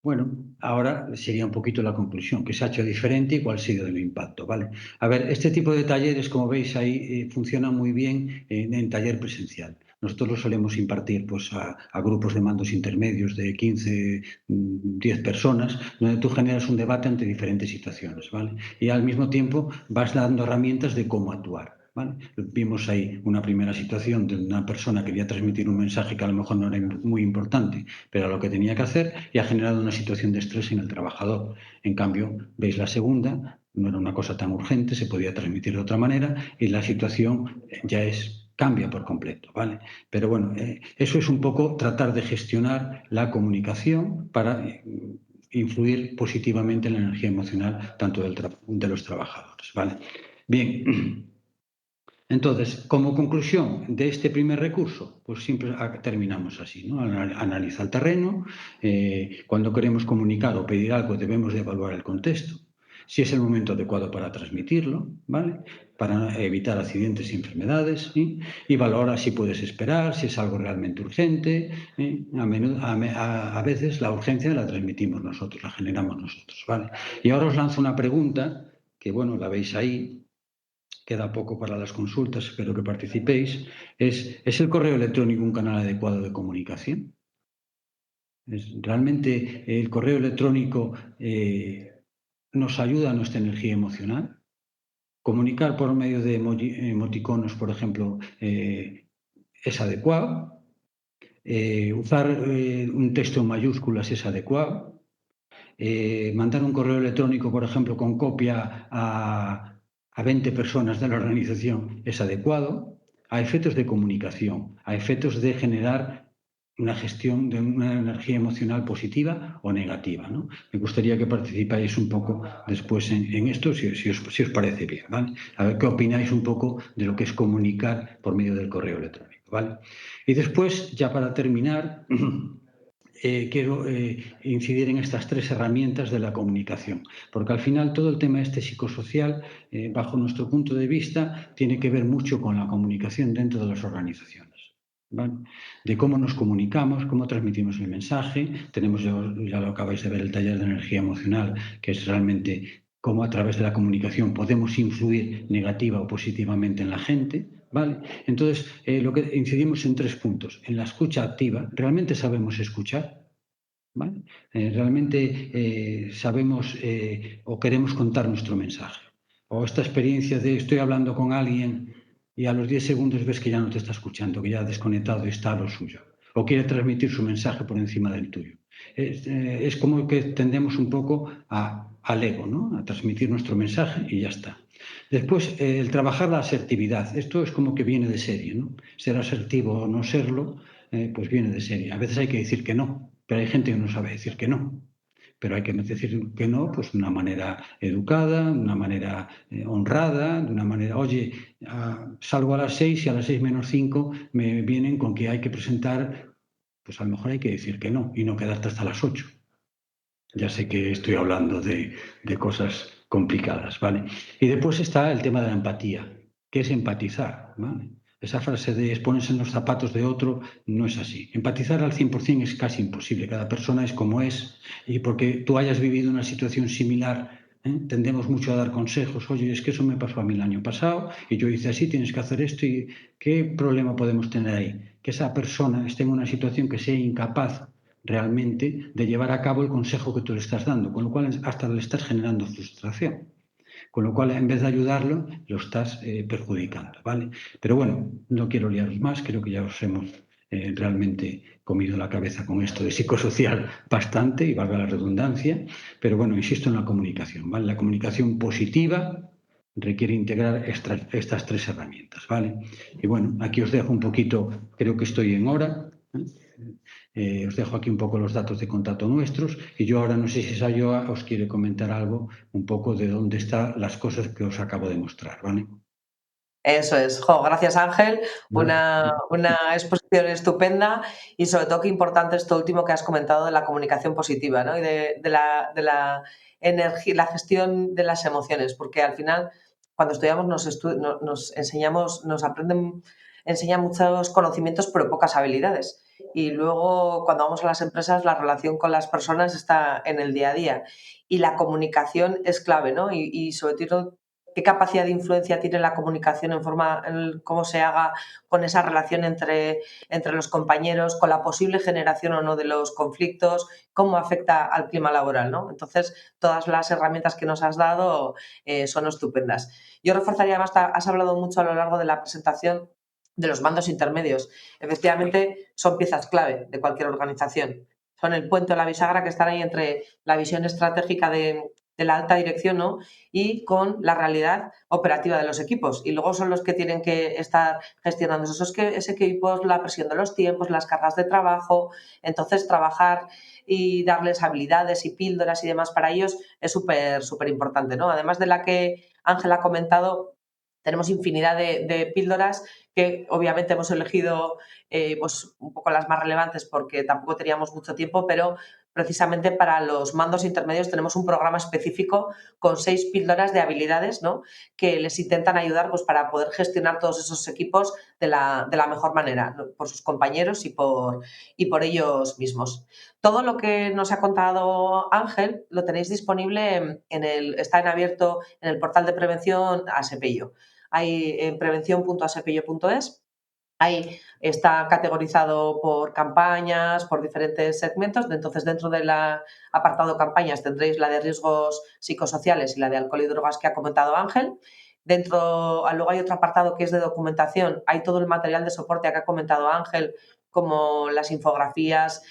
Bueno, ahora sería un poquito la conclusión, qué se ha hecho diferente y cuál ha sido el impacto, ¿vale? A ver, este tipo de talleres, como veis ahí, funcionan muy bien en taller presencial. Nosotros lo solemos impartir pues, a grupos de mandos intermedios de 15, 10 personas, donde tú generas un debate ante diferentes situaciones, ¿vale? Y al mismo tiempo vas dando herramientas de cómo actuar. ¿Vale? Vimos ahí una primera situación de una persona que quería transmitir un mensaje que a lo mejor no era muy importante, pero lo que tenía que hacer y ha generado una situación de estrés en el trabajador. En cambio, veis la segunda, no era una cosa tan urgente, se podía transmitir de otra manera y la situación ya cambia por completo, ¿vale? Pero bueno, eso es un poco tratar de gestionar la comunicación para influir positivamente en la energía emocional tanto de los trabajadores, ¿vale? Bien. Entonces, como conclusión de este primer recurso, pues siempre terminamos así, ¿no? Analiza el terreno, cuando queremos comunicar o pedir algo debemos de evaluar el contexto, si es el momento adecuado para transmitirlo, ¿vale? Para evitar accidentes y enfermedades, ¿sí? Y valora si puedes esperar, si es algo realmente urgente, ¿sí? A veces la urgencia la transmitimos nosotros, la generamos nosotros, ¿vale? Y ahora os lanzo una pregunta, que bueno, la veis ahí, queda poco para las consultas, espero que participéis. ¿Es el correo electrónico un canal adecuado de comunicación? ¿Realmente el correo electrónico nos ayuda a nuestra energía emocional? Comunicar por medio de emoticonos, por ejemplo, es adecuado. Usar un texto en mayúsculas es adecuado. Mandar un correo electrónico, por ejemplo, con copia a 20 personas de la organización es adecuado, a efectos de comunicación, a efectos de generar una gestión de una energía emocional positiva o negativa, ¿no? Me gustaría que participáis un poco después en esto, si os parece bien, ¿vale? A ver qué opináis un poco de lo que es comunicar por medio del correo electrónico, ¿vale? Y después, ya para terminar, quiero incidir en estas 3 herramientas de la comunicación, porque al final todo el tema psicosocial, bajo nuestro punto de vista, tiene que ver mucho con la comunicación dentro de las organizaciones. ¿vale? De cómo nos comunicamos, cómo transmitimos el mensaje. Tenemos, ya lo acabáis de ver, el taller de energía emocional, que es realmente cómo a través de la comunicación podemos influir negativa o positivamente en la gente, ¿vale? Entonces, lo que incidimos en 3 puntos. En la escucha activa, ¿realmente sabemos escuchar? ¿Vale? Realmente sabemos o queremos contar nuestro mensaje. O esta experiencia de estoy hablando con alguien y a los 10 segundos ves que ya no te está escuchando, que ya ha desconectado y está a lo suyo. O quiere transmitir su mensaje por encima del tuyo. Es como que tendemos un poco al ego, ¿no? A transmitir nuestro mensaje y ya está. Después, el trabajar la asertividad. Esto es como que viene de serie, ¿no? Ser asertivo o no serlo, pues viene de serie. A veces hay que decir que no, pero hay gente que no sabe decir que no. Pero hay que decir que no, pues de una manera educada, de una manera honrada, de una manera, oye, salgo a las 6 y a las 6 menos 5 me vienen con que hay que presentar, pues a lo mejor hay que decir que no y no quedarte hasta las 8. Ya sé que estoy hablando de cosas complicadas, ¿vale? Y después está el tema de la empatía, que es empatizar, ¿vale? Esa frase de ponerse en los zapatos de otro no es así. Empatizar al 100% es casi imposible. Cada persona es como es y porque tú hayas vivido una situación similar, tendemos mucho a dar consejos. Oye, es que eso me pasó a mí el año pasado y yo hice así, tienes que hacer esto. ¿Y qué problema podemos tener ahí? Que esa persona esté en una situación que sea incapaz realmente de llevar a cabo el consejo que tú le estás dando, con lo cual hasta le estás generando frustración. Con lo cual, en vez de ayudarlo, lo estás perjudicando, ¿vale? Pero bueno, no quiero liaros más, creo que ya os hemos realmente comido la cabeza con esto de psicosocial bastante, y valga la redundancia, pero bueno, insisto en la comunicación, ¿vale? La comunicación positiva requiere integrar estas 3 herramientas, ¿vale? Y bueno, aquí os dejo un poquito, creo que estoy en hora, os dejo aquí un poco los datos de contacto nuestros y yo ahora no sé si Sayoa os quiere comentar algo un poco de dónde están las cosas que os acabo de mostrar, ¿vale? Eso es. Gracias, Ángel. Una exposición estupenda y sobre todo qué importante esto último que has comentado de la comunicación positiva, ¿no? Y de la energía, la gestión de las emociones, porque al final cuando estudiamos nos enseñamos, enseñan muchos conocimientos pero pocas habilidades. Y luego cuando vamos a las empresas la relación con las personas está en el día a día y la comunicación es clave, ¿no? Y sobre todo qué capacidad de influencia tiene la comunicación en cómo se haga con esa relación entre los compañeros, con la posible generación o no de los conflictos, cómo afecta al clima laboral, ¿no? Entonces, todas las herramientas que nos has dado son estupendas. Yo reforzaría más, has hablado mucho a lo largo de la presentación de los mandos intermedios. Efectivamente, son piezas clave de cualquier organización. Son el puente o la bisagra que están ahí entre la visión estratégica de la alta dirección, ¿no? Y con la realidad operativa de los equipos. Y luego son los que tienen que estar gestionando esos equipos, la presión de los tiempos, las cargas de trabajo. Entonces, trabajar y darles habilidades y píldoras y demás para ellos es súper, súper importante, ¿no? Además de la que Ángel ha comentado, tenemos infinidad de píldoras que obviamente hemos elegido pues un poco las más relevantes porque tampoco teníamos mucho tiempo, pero precisamente para los mandos intermedios tenemos un programa específico con 6 píldoras de habilidades, ¿no? Que les intentan ayudar pues, para poder gestionar todos esos equipos de la mejor manera, ¿no? Por sus compañeros y por ellos mismos. Todo lo que nos ha contado Ángel lo tenéis disponible está en abierto en el portal de prevención ASEPEIO. Hay en prevención.asepello.es. Ahí está categorizado por campañas, por diferentes segmentos. Entonces, dentro del apartado campañas tendréis la de riesgos psicosociales y la de alcohol y drogas que ha comentado Ángel. Luego hay otro apartado que es de documentación. Hay todo el material de soporte que ha comentado Ángel, como las infografías,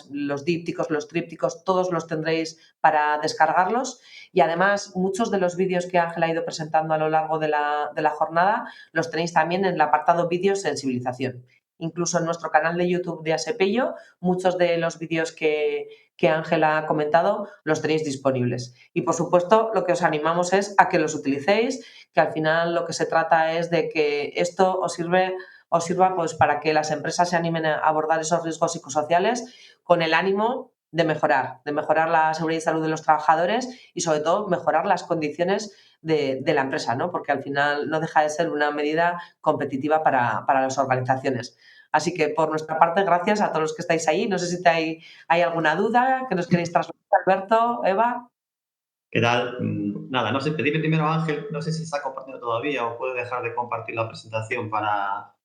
los dípticos, los trípticos, todos los tendréis para descargarlos. Y además, muchos de los vídeos que Ángel ha ido presentando a lo largo de la jornada los tenéis también en el apartado vídeos sensibilización. Incluso en nuestro canal de YouTube de ASEPEIO, muchos de los vídeos que Ángel ha comentado los tenéis disponibles. Y, por supuesto, lo que os animamos es a que los utilicéis, que al final lo que se trata es de que esto os sirva pues, para que las empresas se animen a abordar esos riesgos psicosociales con el ánimo de mejorar la seguridad y salud de los trabajadores y, sobre todo, mejorar las condiciones de la empresa, ¿no? Porque al final no deja de ser una medida competitiva para las organizaciones. Así que por nuestra parte, gracias a todos los que estáis ahí. No sé si hay alguna duda que nos queréis trasladar, Alberto, Eva. ¿Qué tal? Nada, no sé, pedirle primero a Ángel, no sé si está compartiendo todavía o puede dejar de compartir la presentación para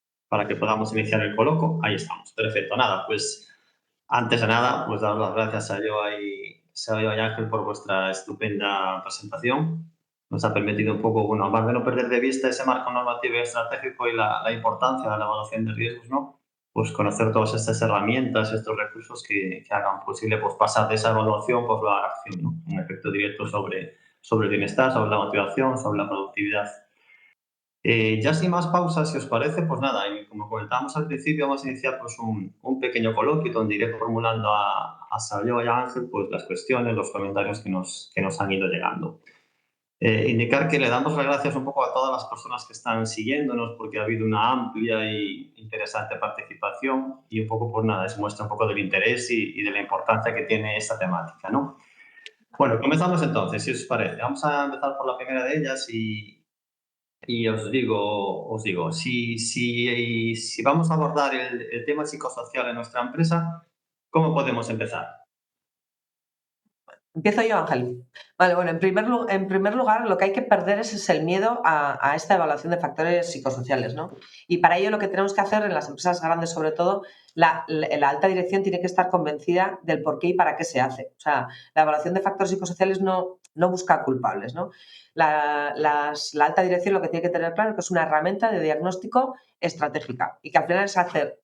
que podamos iniciar el coloquio. Ahí estamos, perfecto. Nada, pues antes de nada, pues daros las gracias a Joa y Ángel por vuestra estupenda presentación. Nos ha permitido un poco, bueno, más de no perder de vista ese marco normativo y estratégico y la importancia de la evaluación de riesgos, ¿no? Pues conocer todas estas herramientas, estos recursos que hagan posible pues, pasar de esa evaluación pues, a la acción, ¿no? Un efecto directo sobre el bienestar, sobre la motivación, sobre la productividad. Ya sin más pausas, si os parece, pues nada, y como comentábamos al principio, vamos a iniciar pues, un pequeño coloquio donde iré formulando a Sayo y a Ángel pues, las cuestiones, los comentarios que nos han ido llegando. Indicar que le damos las gracias un poco a todas las personas que están siguiéndonos porque ha habido una amplia y interesante participación y un poco, pues nada, eso muestra un poco del interés y de la importancia que tiene esta temática, ¿no? Bueno, comenzamos entonces, si os parece. Vamos a empezar por la primera de ellas y os digo, si vamos a abordar el tema psicosocial en nuestra empresa, ¿cómo podemos empezar? Empiezo yo, Ángel. Vale, bueno, en primer lugar, lo que hay que perder es el miedo a esta evaluación de factores psicosociales, ¿no? Y para ello lo que tenemos que hacer en las empresas grandes, sobre todo, la alta dirección tiene que estar convencida del por qué y para qué se hace. O sea, la evaluación de factores psicosociales no busca culpables, ¿no? La alta dirección lo que tiene que tener claro es que es una herramienta de diagnóstico estratégica y que al final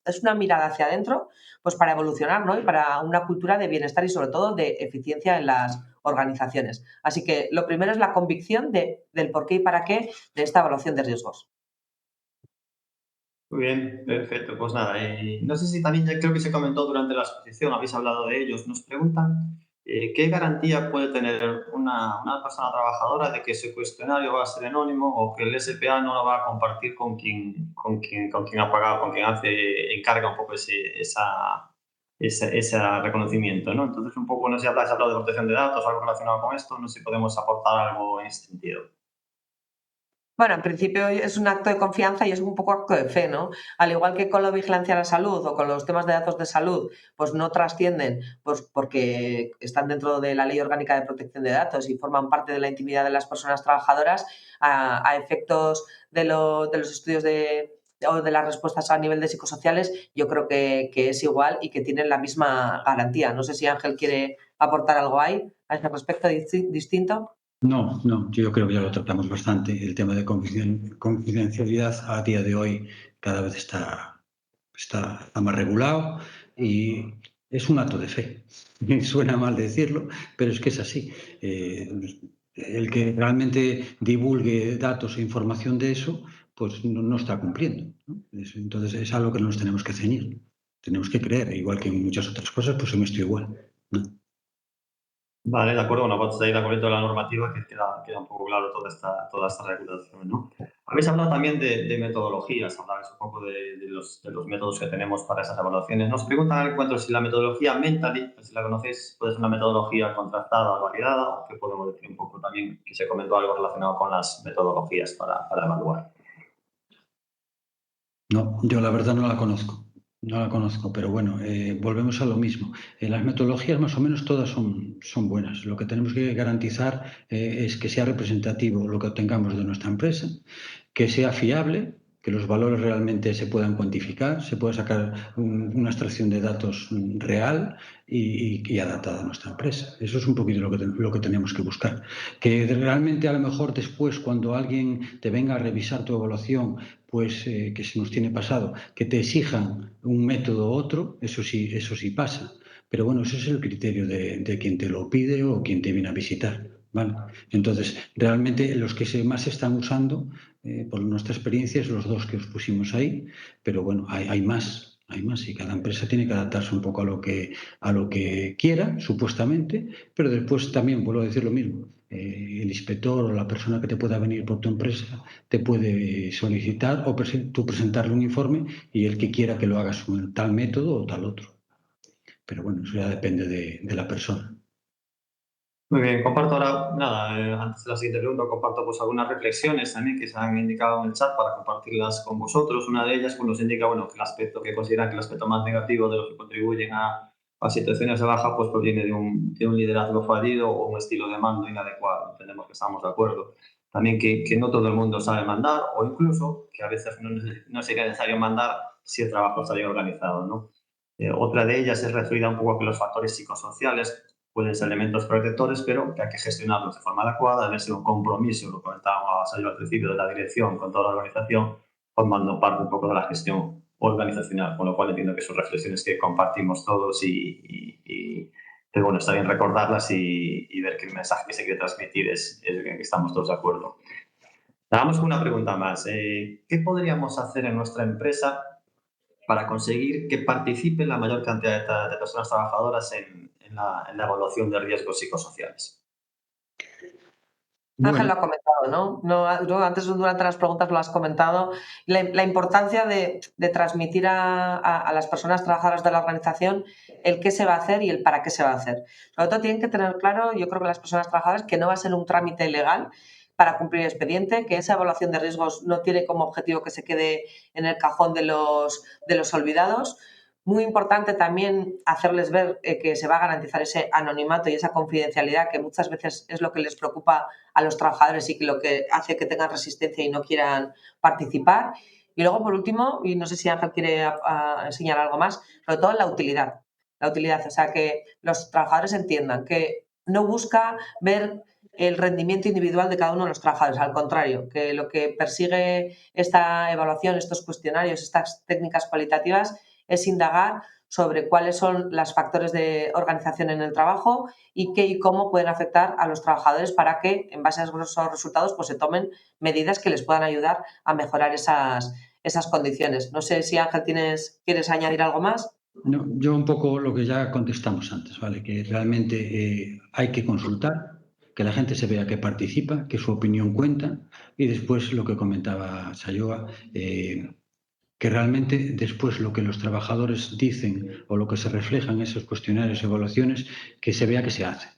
es una mirada hacia adentro pues para evolucionar, ¿no? Y para una cultura de bienestar y sobre todo de eficiencia en las organizaciones. Así que lo primero es la convicción del por qué y para qué de esta evaluación de riesgos. Muy bien, perfecto. Pues nada, no sé si también ya creo que se comentó durante la exposición, habéis hablado de ellos. Nos preguntan qué garantía puede tener una persona trabajadora de que ese cuestionario va a ser anónimo o que el SPA no lo va a compartir con quien ha pagado, con quien encarga un poco ese reconocimiento, ¿no? Entonces, un poco, no sé si habláis de protección de datos, algo relacionado con esto, no sé si podemos aportar algo en ese sentido. Bueno, en principio es un acto de confianza y es un poco acto de fe, ¿no? Al igual que con la vigilancia a la salud o con los temas de datos de salud, pues no trascienden pues porque están dentro de la Ley Orgánica de Protección de Datos y forman parte de la intimidad de las personas trabajadoras a efectos de los estudios o de las respuestas a nivel de psicosociales, yo creo que es igual y que tienen la misma garantía. No sé si Ángel quiere aportar algo ahí a ese respecto distinto. No, yo creo que ya lo tratamos bastante. El tema de confidencialidad a día de hoy cada vez está más regulado y es un acto de fe. Suena mal decirlo, pero es que es así. El que realmente divulgue datos e información de eso, pues no está cumpliendo, ¿no? Entonces es algo que nos tenemos que ceñir. Tenemos que creer, igual que en muchas otras cosas, pues en esto igual, ¿no? Vale, de acuerdo. Bueno, pues ahí de acuerdo con la normativa que queda un poco claro toda esta regulación, ¿no? Habéis hablado también de metodologías, hablabais un poco de los métodos que tenemos para esas evaluaciones. Nos preguntan al encuentro si la metodología Mentally, si la conocéis, puede ser una metodología contrastada o validada, o que podemos decir un poco también que se comentó algo relacionado con las metodologías para evaluar. No, yo la verdad no la conozco. No la conozco, pero bueno, volvemos a lo mismo. Las metodologías más o menos todas son buenas. Lo que tenemos que garantizar es que sea representativo lo que obtengamos de nuestra empresa, que sea fiable, que los valores realmente se puedan cuantificar, se pueda sacar una extracción de datos real y adaptada a nuestra empresa. Eso es un poquito lo que tenemos que buscar. Que realmente a lo mejor después, cuando alguien te venga a revisar tu evaluación, pues que se nos tiene pasado, que te exijan un método u otro, eso sí pasa. Pero bueno, ese es el criterio de quien te lo pide o quien te viene a visitar, ¿vale? Entonces, realmente los que más se están usando, por nuestra experiencia, es los dos que os pusimos ahí, pero bueno, hay más y cada empresa tiene que adaptarse un poco a lo que quiera, supuestamente, pero después también vuelvo a decir lo mismo. El inspector o la persona que te pueda venir por tu empresa te puede solicitar o tú presentarle un informe y el que quiera que lo hagas con tal método o tal otro. Pero bueno, eso ya depende de la persona. Muy bien, comparto ahora, nada, antes de la siguiente pregunta, comparto pues algunas reflexiones también que se han indicado en el chat para compartirlas con vosotros. Una de ellas pues, nos indica, bueno, que el aspecto que consideran que el aspecto más negativo de los que contribuyen a situaciones de baja pues proviene de un liderazgo fallido o un estilo de mando inadecuado. Entendemos que estamos de acuerdo. También que no todo el mundo sabe mandar o incluso que a veces no sería necesario mandar si el trabajo está bien organizado, ¿no? Otra de ellas es referida un poco a que los factores psicosociales pueden ser elementos protectores, pero que hay que gestionarlos de forma adecuada, debe ser un compromiso, lo comentábamos al principio, de la dirección con toda la organización, formando parte un poco de la gestión organizacional, con lo cual entiendo que son reflexiones que compartimos todos pero bueno, está bien recordarlas y ver que el mensaje que se quiere transmitir es que estamos todos de acuerdo. Vamos con una pregunta más. ¿Qué podríamos hacer en nuestra empresa para conseguir que participe la mayor cantidad de personas trabajadoras en la evaluación de riesgos psicosociales? Ángel lo ha comentado, ¿no? Antes, durante las preguntas, lo has comentado. La importancia de transmitir a las personas trabajadoras de la organización el qué se va a hacer y el para qué se va a hacer. Sobre todo tienen que tener claro, yo creo que las personas trabajadoras, que no va a ser un trámite legal para cumplir el expediente, que esa evaluación de riesgos no tiene como objetivo que se quede en el cajón de los olvidados. Muy importante también hacerles ver que se va a garantizar ese anonimato y esa confidencialidad que muchas veces es lo que les preocupa a los trabajadores y que lo que hace que tengan resistencia y no quieran participar. Y luego, por último, y no sé si Ángel quiere enseñar algo más, sobre todo la utilidad. O sea, que los trabajadores entiendan que no busca ver el rendimiento individual de cada uno de los trabajadores. Al contrario, que lo que persigue esta evaluación, estos cuestionarios, estas técnicas cualitativas, es indagar sobre cuáles son los factores de organización en el trabajo y qué y cómo pueden afectar a los trabajadores para que, en base a esos resultados, pues se tomen medidas que les puedan ayudar a mejorar esas condiciones. No sé si, Ángel, ¿quieres añadir algo más? No, yo un poco lo que ya contestamos antes, ¿vale? Que realmente hay que consultar, que la gente se vea que participa, que su opinión cuenta y después lo que comentaba Sayoa, que realmente después lo que los trabajadores dicen o lo que se refleja en esos cuestionarios y evaluaciones, que se vea que se hace.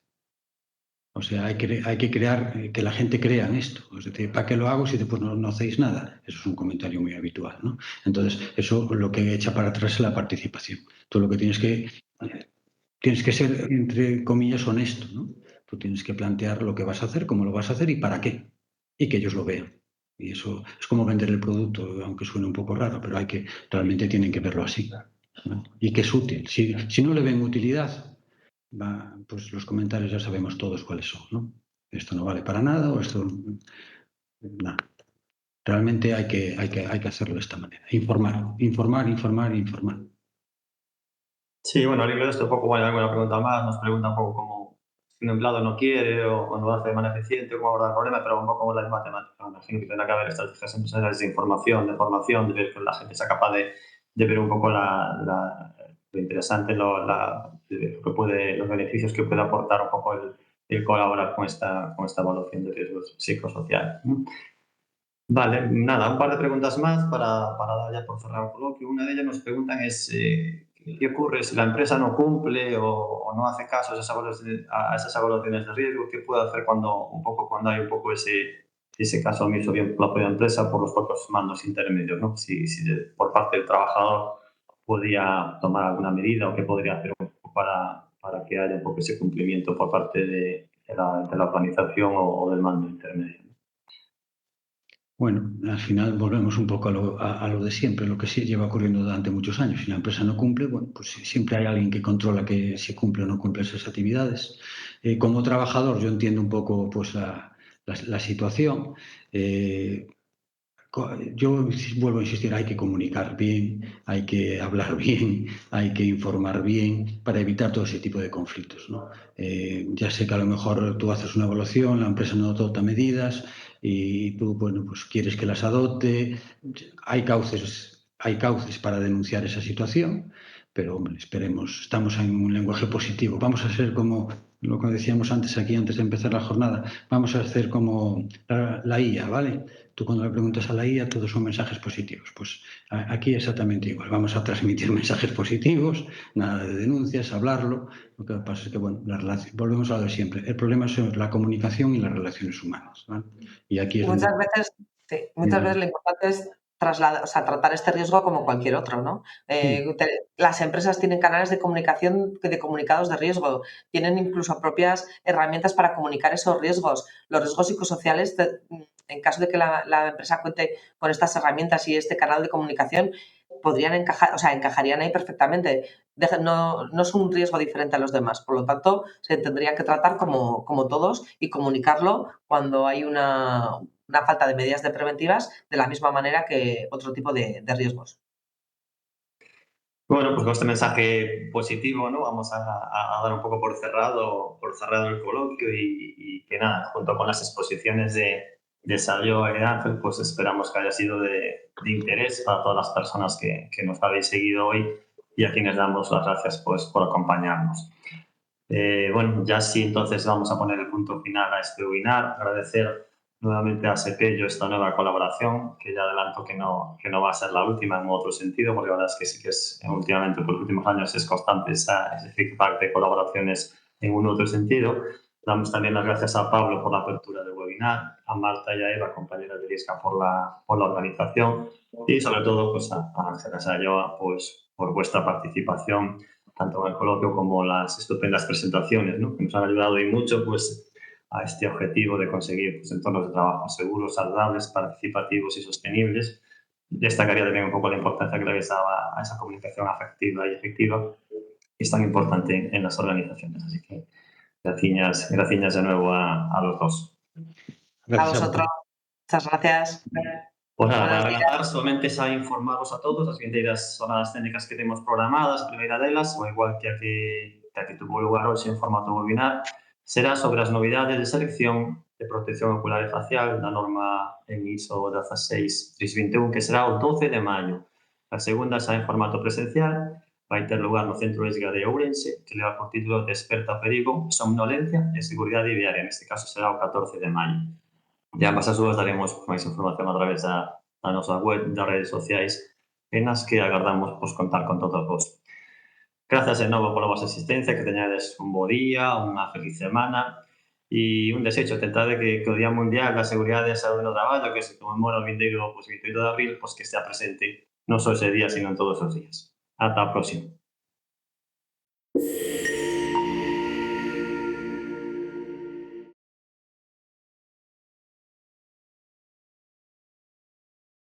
O sea, hay que crear, que la gente crea en esto. Es decir, ¿para qué lo hago si después no hacéis nada? Eso es un comentario muy habitual, ¿no? Entonces, eso lo que echa para atrás es la participación. Tú lo que tienes que ser, entre comillas, honesto, ¿no? Tú tienes que plantear lo que vas a hacer, cómo lo vas a hacer y para qué. Y que ellos lo vean. Y eso es como vender el producto, aunque suene un poco raro, pero realmente tienen que verlo así, ¿no? Y que es útil. Si no le ven utilidad, pues los comentarios ya sabemos todos cuáles son, ¿no? Esto no vale para nada o esto... Nada. Realmente hay que hacerlo de esta manera. Informar. Sí, bueno, al hilo de esto un poco, bueno, alguna pregunta más, nos pregunta un poco cómo si un empleado no quiere o no lo hace de manera eficiente, cómo abordar el problema, pero un poco como las matemáticas. Me imagino que tendrá que haber estrategias empresariales de información, de formación, de ver que la gente sea capaz de ver un poco lo interesante, los beneficios que puede aportar un poco el colaborar con esta evaluación de riesgos psicosociales. Vale, nada, un par de preguntas más para dar ya por cerrar el coloquio. Una de ellas nos preguntan es ¿qué ocurre si la empresa no cumple o no hace caso a esas evaluaciones de riesgo? ¿Qué puede hacer cuando hay un poco ese caso omiso bien por la propia empresa por los propios mandos intermedios, ¿no? Si por parte del trabajador podría tomar alguna medida o qué podría hacer un poco para que haya un poco ese cumplimiento por parte de la organización o del mando intermedio. Bueno, al final volvemos un poco a lo de siempre, lo que sí lleva ocurriendo durante muchos años. Si la empresa no cumple, bueno, pues siempre hay alguien que controla que si cumple o no cumple esas actividades. Como trabajador yo entiendo un poco pues la situación. Yo vuelvo a insistir, hay que comunicar bien, hay que hablar bien, hay que informar bien para evitar todo ese tipo de conflictos, ¿no? Ya sé que a lo mejor tú haces una evaluación, la empresa no adopta medidas y tú, bueno, pues quieres que las adopte. Hay cauces para denunciar esa situación, pero hombre, esperemos, estamos en un lenguaje positivo. Vamos a ser como lo que decíamos antes aquí, antes de empezar la jornada, vamos a hacer como la IA, ¿vale? Tú cuando le preguntas a la IA, todos son mensajes positivos. Pues aquí exactamente igual. Vamos a transmitir mensajes positivos, nada de denuncias, hablarlo. Lo que pasa es que, bueno, volvemos a lo de siempre. El problema es la comunicación y las relaciones humanas, ¿vale? Y aquí es muchas veces lo importante es tratar este riesgo como cualquier otro, ¿no? Las empresas tienen canales de comunicación, de comunicados de riesgo, tienen incluso propias herramientas para comunicar esos riesgos. Los riesgos psicosociales, en caso de que la empresa cuente con estas herramientas y este canal de comunicación, podrían encajarían ahí perfectamente. No son un riesgo diferente a los demás, por lo tanto, se tendrían que tratar como todos y comunicarlo cuando hay una falta de medidas preventivas de la misma manera que otro tipo de riesgos. Bueno, pues con este mensaje positivo, ¿no? Vamos a dar un poco por cerrado el coloquio y que nada, junto con las exposiciones de Sayo y Ángel, pues esperamos que haya sido de interés para todas las personas que nos habéis seguido hoy y a quienes damos las gracias pues, por acompañarnos. Bueno, ya sí, entonces vamos a poner el punto final a este webinar. Agradecer nuevamente a Sepello esta nueva colaboración, que ya adelanto que no va a ser la última en otro sentido, porque la verdad es que sí que es últimamente, por los últimos años, es constante ese feedback de colaboraciones en un otro sentido. Damos también las gracias a Pablo por la apertura del webinar, a Marta y a Eva, compañeras de ISCA, por la organización y sobre todo pues, a Ángela Sayoa pues, por vuestra participación tanto en el coloquio como las estupendas presentaciones, ¿no? Que nos han ayudado y mucho pues, a este objetivo de conseguir pues, entornos de trabajo seguros, saludables, participativos y sostenibles. Destacaría también un poco la importancia que le habéis dado a esa comunicación afectiva y efectiva, que es tan importante en las organizaciones. Así que gracias de nuevo a los dos. Gracias a vosotros. Muchas gracias. Pues nada, para rematar, solamente es a informaros a todos as vindeiras jornadas técnicas que temos programadas, a primeira delas, ou igual que a que tuvo lugar hoxe en formato webinar, será sobre as novidades de selección de protección ocular e facial da norma en ISO 16321, que será o 12 de maio. A segunda xa en formato presencial, vai ter lugar no Centro ESGA de Ourense, que leva por título Desperta perigo, somnolencia e seguridade viaria. Neste caso será o 14 de maio. E ambas as dúas daremos máis información a través da nosa web, das redes sociais, en as que agardamos pues, contar con todos vos. Grazas de novo pola vosa asistencia, que teñades un bo día, unha feliz semana e un desexo, tentade que o Día Mundial da Seguridade e Saúde no Traballo, que se conmemora o 28 de abril, pues, que estea presente non só ese día, sino en todos os días. Ata a próxima.